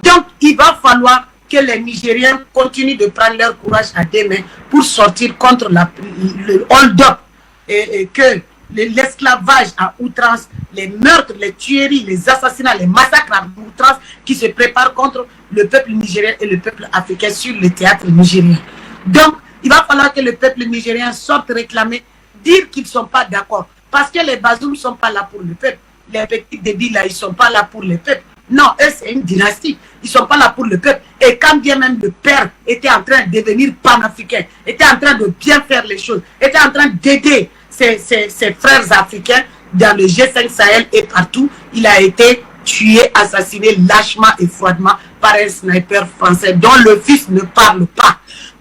Donc, il va falloir que les Nigériens continuent de prendre leur courage à deux mains pour sortir contre le hold-up et que l'esclavage à outrance, les meurtres, les tueries, les assassinats, les massacres à outrance qui se préparent contre le peuple nigérien et le peuple africain sur le théâtre nigérien. Donc, il va falloir que le peuple nigérien sorte réclamer, dire qu'ils ne sont pas d'accord. Parce que les Bazoum ne sont pas là pour le peuple. Les petits débits là, ils ne sont pas là pour le peuple. Non, eux, c'est une dynastie. Ils ne sont pas là pour le peuple. Et quand bien même le père était en train de devenir panafricain, était en train de bien faire les choses, était en train d'aider ses frères africains dans le G5 Sahel et partout, il a été tué, assassiné lâchement et froidement par un sniper français dont le fils ne parle pas.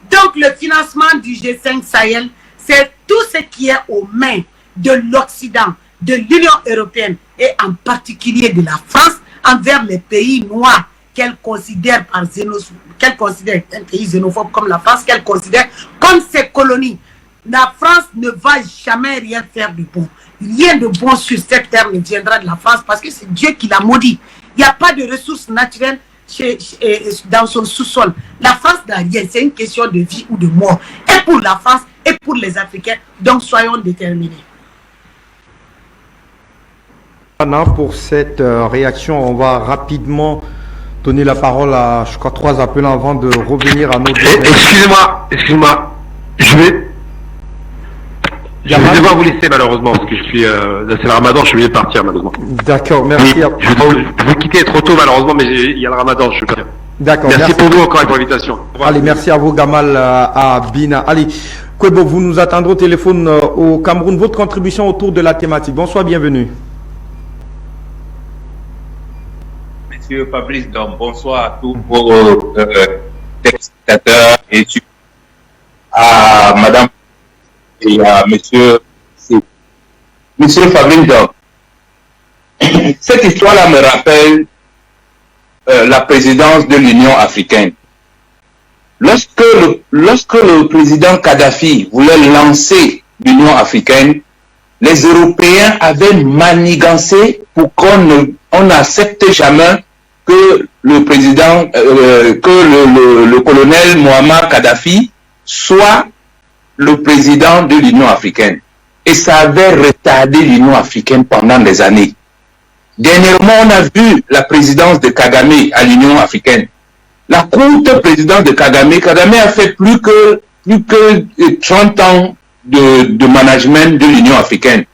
Donc le financement du G5 Sahel, c'est tout ce qui est aux mains de l'Occident, de l'Union européenne et en particulier de la France envers les pays noirs qu'elle considère un pays xénophobe comme la France, qu'elle considère comme ses colonies. La France ne va jamais rien faire de bon. Rien de bon sur cette terre ne viendra de la France parce que c'est Dieu qui l'a maudit. Il n'y a pas de ressources naturelles dans son sous-sol. La France n'a rien. C'est une question de vie ou de mort. Et pour la France et pour les Africains. Donc soyons déterminés. Anna, pour cette réaction, on va rapidement donner la parole à, je crois, 3 appels avant de revenir à notre... Excusez-moi. Je vais devoir vous laisser malheureusement parce que c'est le ramadan, je suis obligé de partir malheureusement. D'accord, merci. Oui, je vais quitter trop tôt malheureusement, mais il y a le ramadan, je suis partir. D'accord. Merci pour vous encore et pour l'invitation. Allez, merci à vous Gamal Abina. Allez, Kwebo, vous nous attendrez au téléphone au Cameroun. Votre contribution autour de la thématique. Bonsoir, bienvenue. Monsieur Fabrice, donc bonsoir à tous vos téléspectateurs et à Madame et à Monsieur Fabrice. Donc, cette histoire-là me rappelle la présidence de l'Union africaine. Lorsque le président Kadhafi voulait lancer l'Union africaine, les Européens avaient manigancé pour qu'on n'accepte jamais que le président, que le colonel Muammar Kadhafi soit le président de l'Union africaine. Et ça avait retardé l'Union africaine pendant des années. Dernièrement, on a vu la présidence de Kagame à l'Union africaine. La courte présidence de Kagame, Kagame a fait plus que 30 ans de management de l'Union africaine.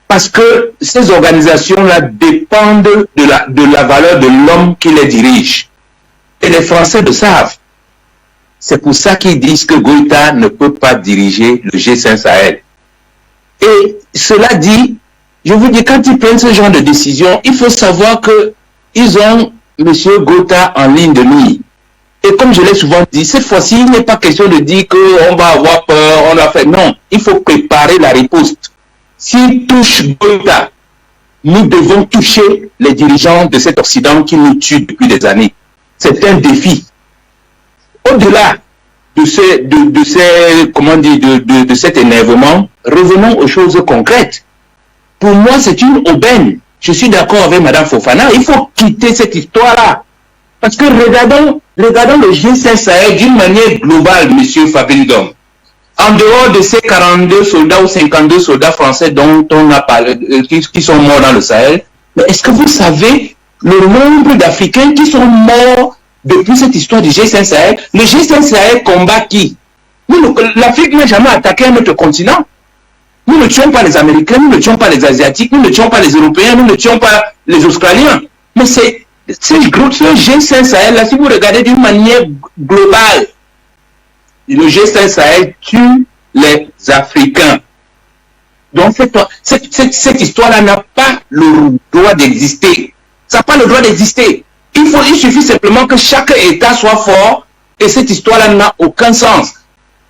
Parce que ces organisations-là dépendent de la valeur de l'homme qui les dirige. Et les Français le savent. C'est pour ça qu'ils disent que Goïta ne peut pas diriger le G5 Sahel. Et cela dit, je vous dis, quand ils prennent ce genre de décision, il faut savoir qu'ils ont M. Goïta en ligne de mire. Et comme je l'ai souvent dit, cette fois-ci, il n'est pas question de dire qu'on va avoir peur, on va faire. Non, il faut préparer la riposte. S'il touche Goïta, nous devons toucher les dirigeants de cet Occident qui nous tue depuis des années. C'est un défi. Au-delà de cet énervement, revenons aux choses concrètes. Pour moi, c'est une aubaine. Je suis d'accord avec Mme Fofana. Il faut quitter cette histoire-là. Parce que regardons le G5 Sahel d'une manière globale, M. Fabildom. En dehors de ces 42 soldats ou 52 soldats français dont on a parlé, qui sont morts dans le Sahel, mais est-ce que vous savez le nombre d'Africains qui sont morts depuis cette histoire du G5 Sahel? Le G5 Sahel combat qui? L'Afrique n'a jamais attaqué un autre continent. Nous ne tuons pas les Américains, nous ne tuons pas les Asiatiques, nous ne tuons pas les Européens, nous ne tuons pas les Australiens. Mais c'est ce G5 Sahel, là, si vous regardez d'une manière globale, le G5 Sahel tue les Africains. Donc cette histoire-là n'a pas le droit d'exister. Ça n'a pas le droit d'exister. Il suffit simplement que chaque État soit fort et cette histoire-là n'a aucun sens.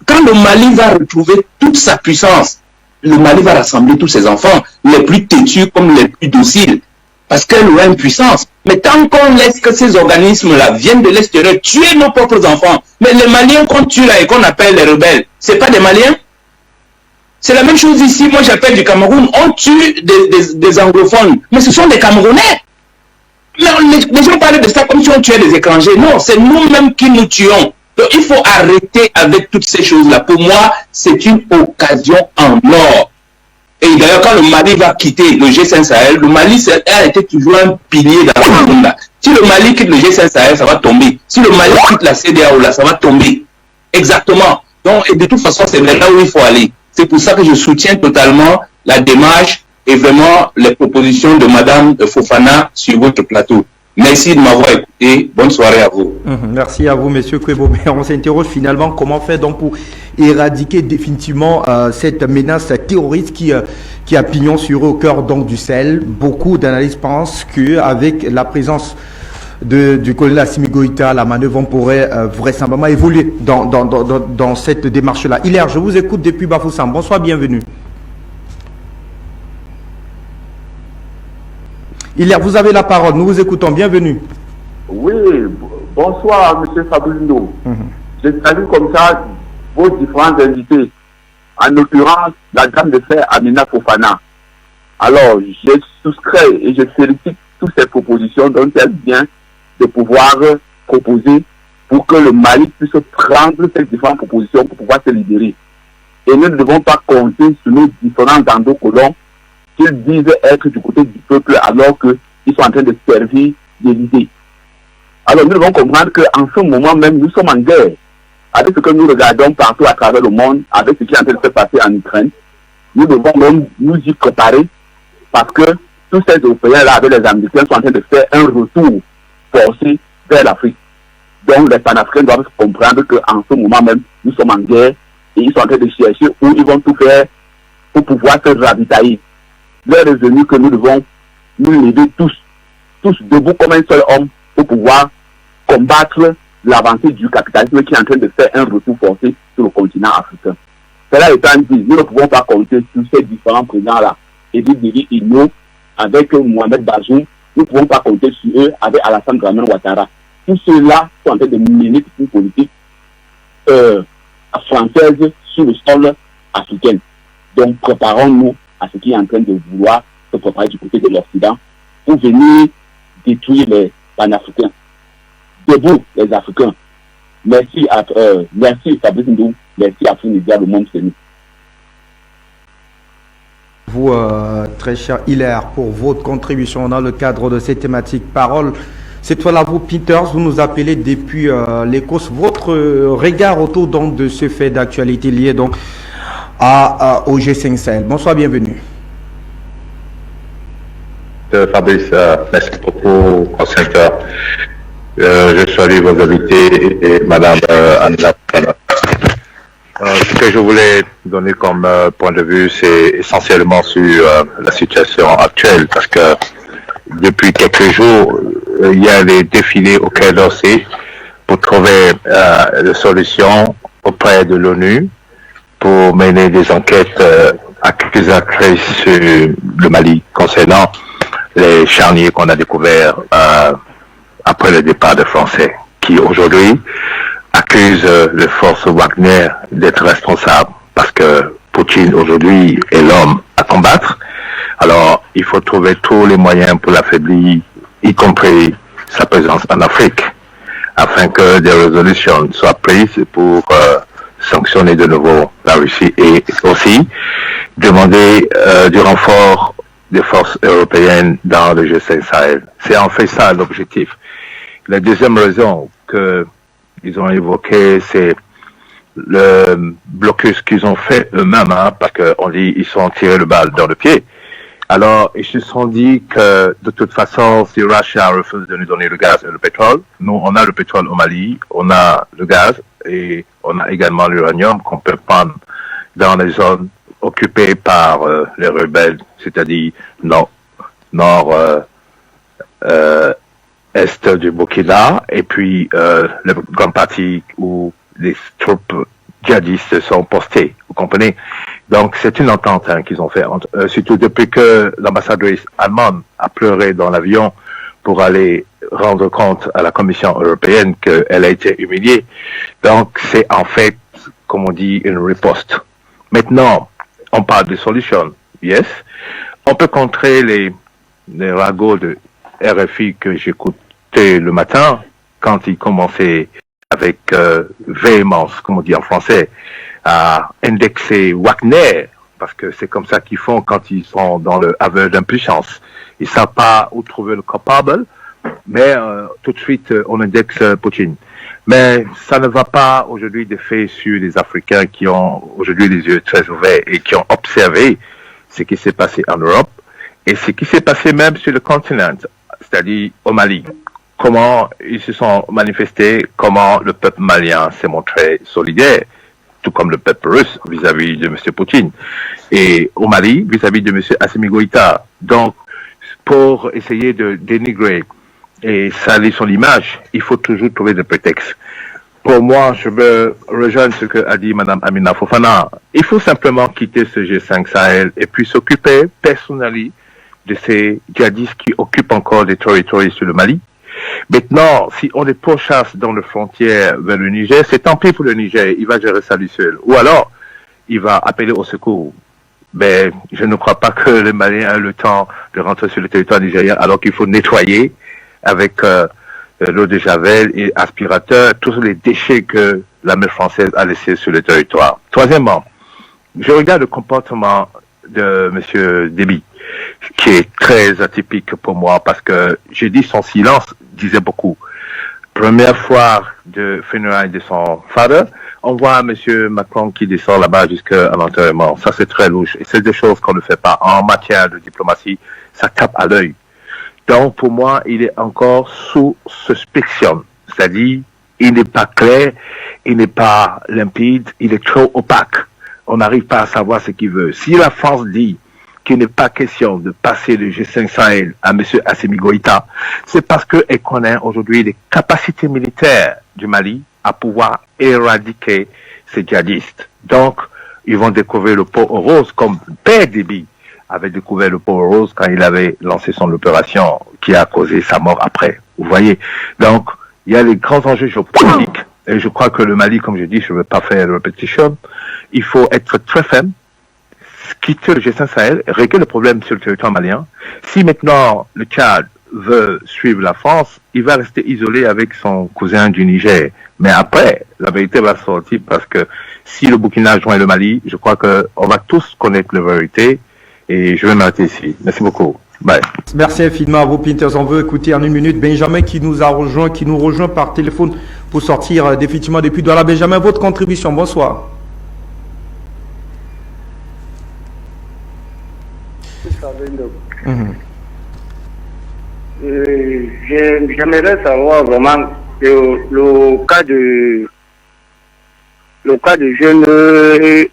Quand le Mali va retrouver toute sa puissance, le Mali va rassembler tous ses enfants, les plus têtus comme les plus dociles, parce qu'elle a une puissance. Mais tant qu'on laisse que ces organismes-là viennent de l'extérieur tuer nos propres enfants, mais les Maliens qu'on tue là et qu'on appelle les rebelles, c'est pas des Maliens? C'est la même chose ici, moi j'appelle du Cameroun, on tue des anglophones, mais ce sont des Camerounais. Les gens parlent de ça comme si on tuait des étrangers. Non, c'est nous-mêmes qui nous tuons. Donc il faut arrêter avec toutes ces choses-là. Pour moi, c'est une occasion en or. Et d'ailleurs, quand le Mali va quitter le G5 Sahel, le Mali a été toujours un pilier dans le monde là. Si le Mali quitte le G5 Sahel, ça va tomber. Si le Mali quitte la CEDEAO là, ça va tomber. Exactement. Donc, et de toute façon, c'est là où il faut aller. C'est pour ça que je soutiens totalement la démarche et vraiment les propositions de Mme Fofana sur votre plateau. Merci de m'avoir écouté. Bonne soirée à vous. Merci à vous, M. Kwebo. On s'interroge finalement comment faire donc pour éradiquer définitivement cette menace terroriste qui a pignon sur eux au cœur donc du Sahel. Beaucoup d'analystes pensent qu'avec la présence du colonel Assimi Goïta, la manœuvre on pourrait vraisemblablement évoluer dans cette démarche-là. Hilaire, je vous écoute depuis Bafoussam. Bonsoir, bienvenue. Hilaire, vous avez la parole, nous vous écoutons, bienvenue. Oui, bonsoir M. Fabrindo. Je salue comme ça vos différents invités, en l'occurrence la dame de fer Amina Fofana. Alors, je souscris et je félicite toutes ces propositions dont elle vient de pouvoir proposer pour que le Mali puisse prendre ces différentes propositions pour pouvoir se libérer. Et nous ne devons pas compter sur nos différents endocolons qu'ils disent être du côté du peuple alors qu'ils sont en train de servir des idées. Alors nous devons comprendre qu'en ce moment même, nous sommes en guerre. Avec ce que nous regardons partout à travers le monde, avec ce qui est en train de se passer en Ukraine, nous devons même nous y préparer parce que tous ces Européens-là avec les Américains sont en train de faire un retour forcé vers l'Afrique. Donc les Panafricains doivent comprendre qu'en ce moment même, nous sommes en guerre et ils sont en train de chercher où ils vont tout faire pour pouvoir se ravitailler. L'heure est venue que nous devons nous lever tous debout comme un seul homme pour pouvoir combattre l'avancée du capitalisme qui est en train de faire un retour forcé sur le continent africain. Cela étant dit, nous ne pouvons pas compter sur ces différents présidents-là. Edith Ino, avec Mohamed Bazoum, nous ne pouvons pas compter sur eux avec Alassane Dramane Ouattara. Tous ceux-là sont en train de mener une politique française sur le sol africain. Donc préparons-nous à ce qui est en train de vouloir se préparer du côté de l'Occident pour venir détruire les panafricains. Debout, les Africains. Merci Fabrice Ndou, merci à Funidia, le monde c'est nous. Vous, très cher Hilaire, pour votre contribution dans le cadre de ces thématiques paroles. Cette fois-là, vous, Peters, vous nous appelez depuis l'Écosse. Votre regard autour donc, de ce fait d'actualité lié donc, au G5 Sahel. Bonsoir, bienvenue. Fabrice, merci beaucoup, concepteur. Je salue vos invités et Madame Anna. Ce que je voulais donner comme point de vue, c'est essentiellement sur la situation actuelle, parce que depuis quelques jours, il y a des défilés au Quai d'Orsay pour trouver des solutions auprès de l'ONU pour mener des enquêtes accusatrices sur le Mali concernant les charniers qu'on a découverts après le départ des Français, qui aujourd'hui accusent les forces Wagner d'être responsables, parce que Poutine aujourd'hui est l'homme à combattre. Alors, il faut trouver tous les moyens pour l'affaiblir, y compris sa présence en Afrique, afin que des résolutions soient prises pour sanctionner de nouveau la Russie et aussi demander du renfort des forces européennes dans le G5 Sahel. C'est en fait ça l'objectif. La deuxième raison qu'ils ont évoquée, c'est le blocus qu'ils ont fait eux-mêmes, hein, parce qu'on dit ils sont tirés le balle dans le pied. Alors, ils se sont dit que, de toute façon, si Russia refuse de nous donner le gaz et le pétrole, nous, on a le pétrole au Mali, on a le gaz et on a également l'uranium qu'on peut prendre dans les zones occupées par les rebelles, c'est-à-dire est du Burkina, et puis la grande partie où les troupes djihadistes sont postées, vous comprenez? Donc c'est une entente qu'ils ont fait, surtout depuis que l'ambassadrice allemande a pleuré dans l'avion pour aller rendre compte à la Commission européenne qu'elle a été humiliée. Donc c'est en fait, comme on dit, une riposte. Maintenant, on parle de solutions, yes. On peut contrer les ragots de RFI que j'écoutais le matin quand ils commençaient avec véhémence, comme on dit en français, à indexer Wagner, parce que c'est comme ça qu'ils font quand ils sont dans le aveu d'impuissance. Ils ne savent pas où trouver le coupable, mais tout de suite on indexe Poutine. Mais ça ne va pas aujourd'hui de fait sur les Africains qui ont aujourd'hui les yeux très ouverts et qui ont observé ce qui s'est passé en Europe et ce qui s'est passé même sur le continent, c'est-à-dire au Mali. Comment ils se sont manifestés, comment le peuple malien s'est montré solidaire, tout comme le peuple russe vis-à-vis de M. Poutine, et au Mali vis-à-vis de M. Assimi Goïta. Donc, pour essayer de dénigrer et salir son image, il faut toujours trouver des prétextes. Pour moi, je veux rejoindre ce que a dit Mme Amina Fofana. Il faut simplement quitter ce G5 Sahel et puis s'occuper personnellement de ces djihadistes qui occupent encore des territoires sur le Mali. Maintenant, si on les pourchasse dans les frontières vers le Niger, c'est tant pis pour le Niger, il va gérer ça lui seul. Ou alors, il va appeler au secours. Mais je ne crois pas que les Maliens aient le temps de rentrer sur le territoire nigérien alors qu'il faut nettoyer avec l'eau de javel et aspirateur tous les déchets que l'armée française a laissés sur le territoire. Troisièmement, je regarde le comportement de M. Déby, qui est très atypique pour moi parce que j'ai dit son silence disait beaucoup. Première fois de funérailles de son father, on voit M. Macron qui descend là-bas jusqu'à l'enterrement. Ça, c'est très louche. Et c'est des choses qu'on ne fait pas. En matière de diplomatie, ça tape à l'œil. Donc, pour moi, il est encore sous suspicion. C'est-à-dire, il n'est pas clair, il n'est pas limpide, il est trop opaque. On n'arrive pas à savoir ce qu'il veut. Si la France dit qu'il n'est pas question de passer le G5 Sahel à M. Assimi Goïta, c'est parce qu'elle connaît aujourd'hui les capacités militaires du Mali à pouvoir éradiquer ces djihadistes. Donc, ils vont découvrir le pot rose comme Père Déby avait découvert le pot rose quand il avait lancé son opération qui a causé sa mort après. Vous voyez? Donc, il y a les grands enjeux géopolitiques. Et je crois que le Mali, comme je dis, je ne veux pas faire répétition, il faut être très ferme. quitter le G5 Sahel, régler le problème sur le territoire malien. Si maintenant le Tchad veut suivre la France, il va rester isolé avec son cousin du Niger. Mais après, la vérité va sortir parce que si le Burkina joint le Mali, je crois qu'on va tous connaître la vérité. Et je vais m'arrêter ici. Merci beaucoup. Bye. Merci infiniment à vous, Pinters. On veut écouter en une minute Benjamin qui nous rejoint par téléphone pour sortir définitivement depuis Douala. Benjamin, votre contribution. Bonsoir. J'aimerais savoir vraiment le cas de jeune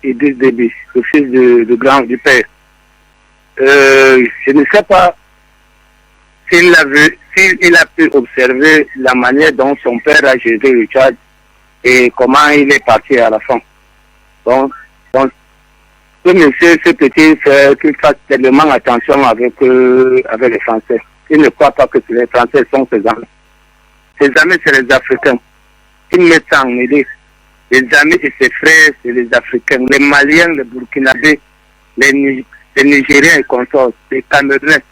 Idriss Déby, le fils du père. Je ne sais pas s'il a pu observer la manière dont son père a géré le Tchad et comment il est parti à la fin. Donc que monsieur, ce petit frère, qu'il fasse tellement attention avec les Français. Il ne croit pas que les Français sont ses amis. Ses amis, c'est les Africains. Il met ça en idée. Les amis et ses frères, c'est les Africains. Les Maliens, les Burkinabés, les Nigériens et consorts, les Camerounais.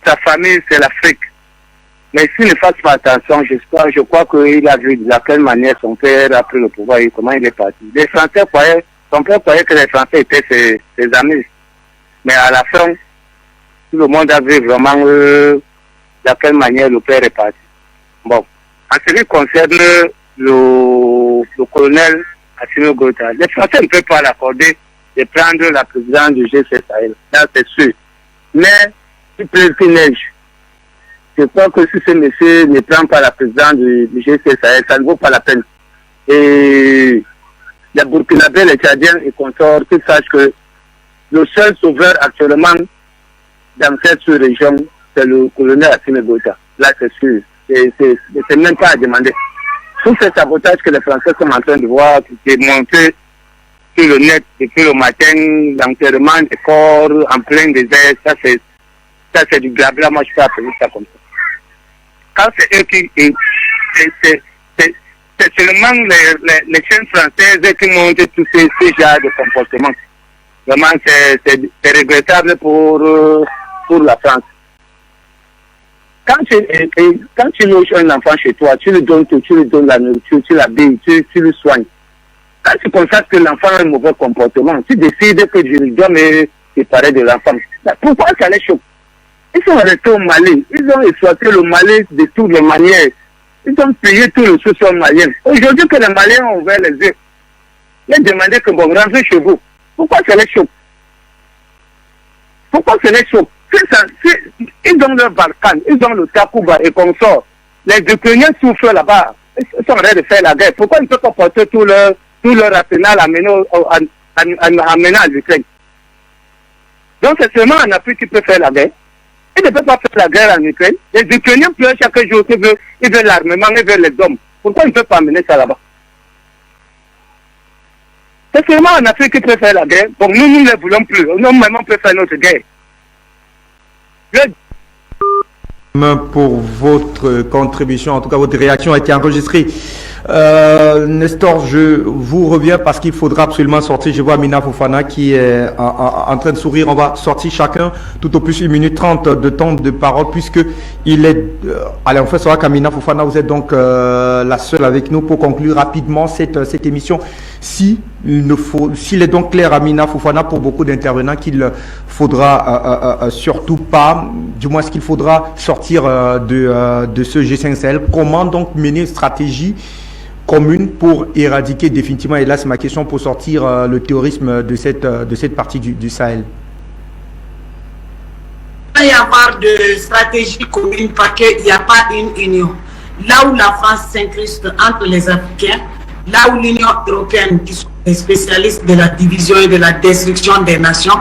Sa famille, c'est l'Afrique. Mais s'il ne fasse pas attention, je crois qu'il a vu de quelle manière son père a pris le pouvoir et comment il est parti. Les Français son père croyait que les Français étaient ses amis. Mais à la fin, tout le monde a vu vraiment de quelle manière le père est parti. Bon, en ce qui concerne le colonel Assimi Goïta, les Français ne peuvent pas l'accorder de prendre la présidence du G7 Sahel. Là, c'est sûr. Mais, il pleut qu'il neige. Je crois que si ce monsieur ne prend pas la présidence du G7 Sahel, ça ne vaut pas la peine. Et les Burkinabés, les Tchadiens et consorts, qu'ils sachent que le seul sauveur actuellement dans cette région, c'est le colonel Assimi Goïta. Là, c'est sûr. C'est même pas à demander. Tout ce sabotage que les Français sont en train de voir, qui est monté sur le net depuis le matin, l'enterrement des corps en plein désert, ça c'est du blabla, moi je peux appeler ça comme ça. Quand c'est eux qui... C'est seulement les chaînes françaises qui montent tous ces genres de comportements. Vraiment, c'est regrettable pour la France. Quand tu loges un enfant chez toi, tu lui donnes tout, tu lui donnes la nourriture, tu l'habilles, tu le soignes. Quand tu constates que l'enfant a un mauvais comportement, tu décides que je dois me séparer de l'enfant. Pourquoi ça les choque? Ils sont restés au Mali, ils ont exploité le Mali de toutes les manières. Ils ont payé tout le sous-sol malien. Aujourd'hui que les Maliens ont ouvert les yeux, ils ont demandé que bon, rentrez chez vous. Pourquoi ça les choque? Pourquoi ça les choque? Ils ont le Balkan, ils ont le Takuba et consorts. Les Ukrainiens souffrent là-bas. Ils sont en train de faire la guerre. Pourquoi ils ne peuvent pas porter tout leur arsenal amené à l'Ukraine? Donc c'est seulement en Afrique qu'ils peuvent faire la guerre. Ils ne peuvent pas faire la guerre en Ukraine. Les Ukrainiens pleurent chaque jour qu'ils veulent l'armement, ils veulent les hommes. Pourquoi ils ne peuvent pas amener ça là-bas? C'est seulement en Afrique qu'ils peuvent faire la guerre. Donc nous ne les voulons plus. Nous-mêmes, on peut faire notre guerre. Pour votre contribution, en tout cas votre réaction a été enregistrée. Nestor, je vous reviens parce qu'il faudra absolument sortir. Je vois Amina Fofana qui est en train de sourire. On va sortir chacun tout au plus 1 minute 30 de temps de parole puisque il est... allez, on fait savoir qu'Amina Fofana, vous êtes donc la seule avec nous pour conclure rapidement cette émission. S'il est donc clair, Amina Fofana, pour beaucoup d'intervenants, qu'il faudra surtout pas, du moins ce qu'il faudra sortir de ce G5 Sahel, comment donc mener une stratégie commune pour éradiquer définitivement, et là c'est ma question, pour sortir le terrorisme de cette partie du Sahel? Il va y avoir de stratégie commune parce qu'il n'y a pas une union. Là où la France s'incruste entre les Africains, là où l'Union européenne, qui sont les spécialistes de la division et de la destruction des nations,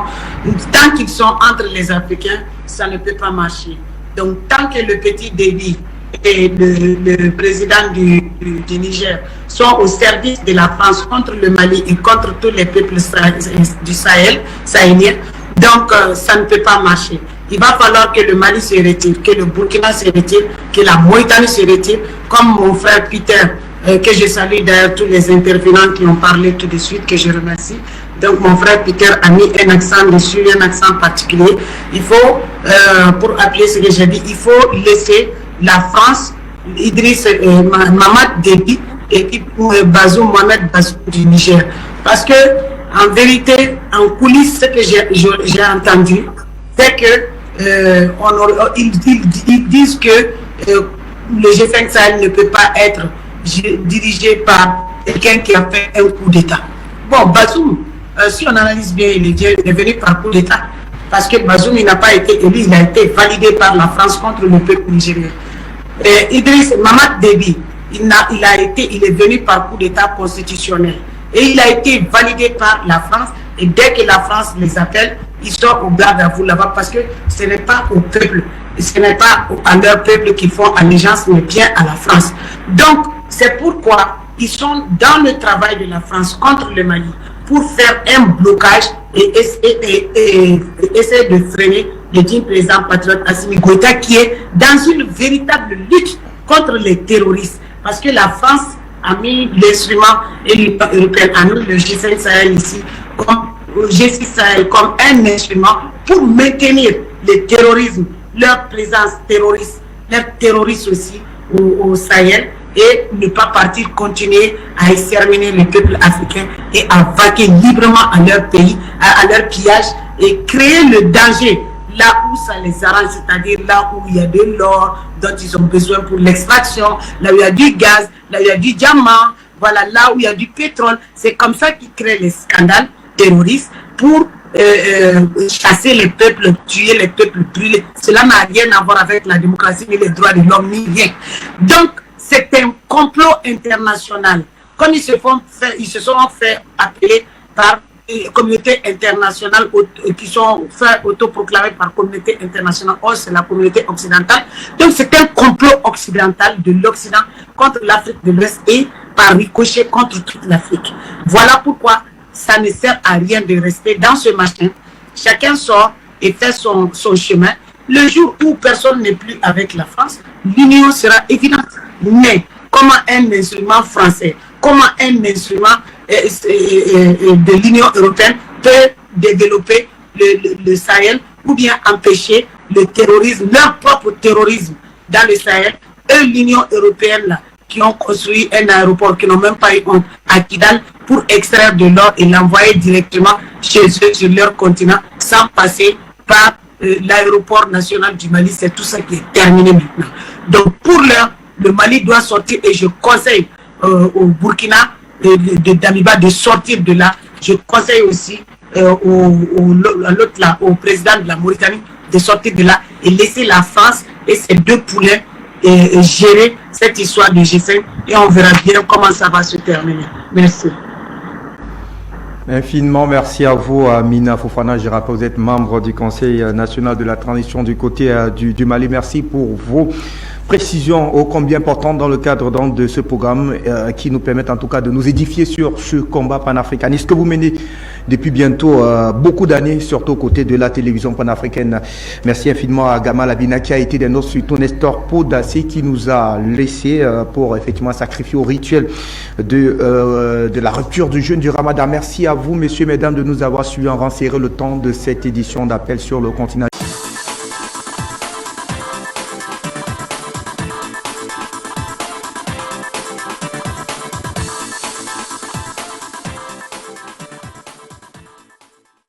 tant qu'ils sont entre les Africains, ça ne peut pas marcher. Donc tant que le petit Déby et le président du Niger sont au service de la France contre le Mali et contre tous les peuples du Sahel, sahélien, donc ça ne peut pas marcher. Il va falloir que le Mali se retire, que le Burkina se retire, que la Mauritanie se retire, comme mon frère Peter, que je salue d'ailleurs tous les intervenants qui ont parlé tout de suite, que je remercie. Donc mon frère Peter a mis un accent dessus, un accent particulier. Il faut, pour appuyer ce que j'ai dit, il faut laisser la France, Idriss Mamad Déby et puis Bazoum, Mohamed Bazoum du Niger. Parce que en vérité, en coulisses, ce que j'ai entendu, c'est que ils disent que le G5 Sahel ne peut pas être dirigé par quelqu'un qui a fait un coup d'État. Bon, Bazoum, si on analyse bien, il est venu par coup d'État. Parce que Bazoum, il n'a pas été élu, il a été validé par la France contre le peuple nigérien. Idriss Mamad Déby, il est venu par coup d'État constitutionnel. Et il a été validé par la France. Et dès que la France les appelle, ils sont au garde à vous là-bas parce que ce n'est pas au peuple, ce n'est pas à leur peuple qu'ils font allégeance, mais bien à la France. Donc, c'est pourquoi ils sont dans le travail de la France contre le Mali pour faire un blocage et essayer de freiner le digne président patriote Assimi Goïta qui est dans une véritable lutte contre les terroristes. Parce que la France a mis l'instrument et l'Union européenne a mis le G5 Sahel ici comme G6 Sahel comme un instrument pour maintenir le terrorisme, leur présence terroriste, leur terrorisme aussi au Sahel et ne pas partir continuer à exterminer les peuples africains et à vaquer librement à leur pays, à leur pillage et créer le danger là où ça les arrange, c'est-à-dire là où il y a de l'or dont ils ont besoin pour l'extraction, là où il y a du gaz, là où il y a du diamant, voilà, là où il y a du pétrole. C'est comme ça qu'ils créent les scandales terroristes pour chasser les peuples, tuer les peuples, brûler. Cela n'a rien à voir avec la démocratie ni les droits de l'homme, ni rien. Donc, c'est un complot international. Comme ils se sont fait appeler par communauté internationale qui sont fait autoproclamés par communauté internationale. Or, c'est la communauté occidentale. Donc, c'est un complot occidental de l'Occident contre l'Afrique de l'Ouest et par ricochet contre toute l'Afrique. Voilà pourquoi ça ne sert à rien de rester dans ce machin. Chacun sort et fait son chemin. Le jour où personne n'est plus avec la France, l'union sera évidente. Mais comment un instrument français, comment un instrument de l'Union européenne peut développer le Sahel ou bien empêcher le terrorisme, leur propre terrorisme dans le Sahel, eux, l'Union européenne, là, qui ont construit un aéroport, qui n'ont même pas eu honte à Kidal pour extraire de l'or et l'envoyer directement chez eux sur leur continent sans passer par l'aéroport national du Mali. C'est tout ça qui est terminé maintenant. Donc pour l'heure, le Mali doit sortir et je conseille au Burkina de Damiba de sortir de là. Je conseille aussi au président de la Mauritanie de sortir de là et laisser la France et ses deux poulets gérer cette histoire de G5 et on verra bien comment ça va se terminer. Merci. Infiniment merci à vous, Amina Fofana. Je rappelle, vous êtes membre du Conseil national de la transition du côté du Mali. Merci pour vos précisions ô combien importantes dans le cadre donc, de ce programme qui nous permettent en tout cas de nous édifier sur ce combat panafricaniste que vous menez depuis bientôt beaucoup d'années, surtout aux côtés de la télévision panafricaine. Merci infiniment à Gamal Abina qui a été des nôtres, surtout Nestor Podassi qui nous a laissé pour effectivement sacrifier au rituel de la rupture du jeûne du Ramadan. Merci à vous, messieurs, mesdames, de nous avoir suivis en rang serré le temps de cette édition d'Appel sur le continent.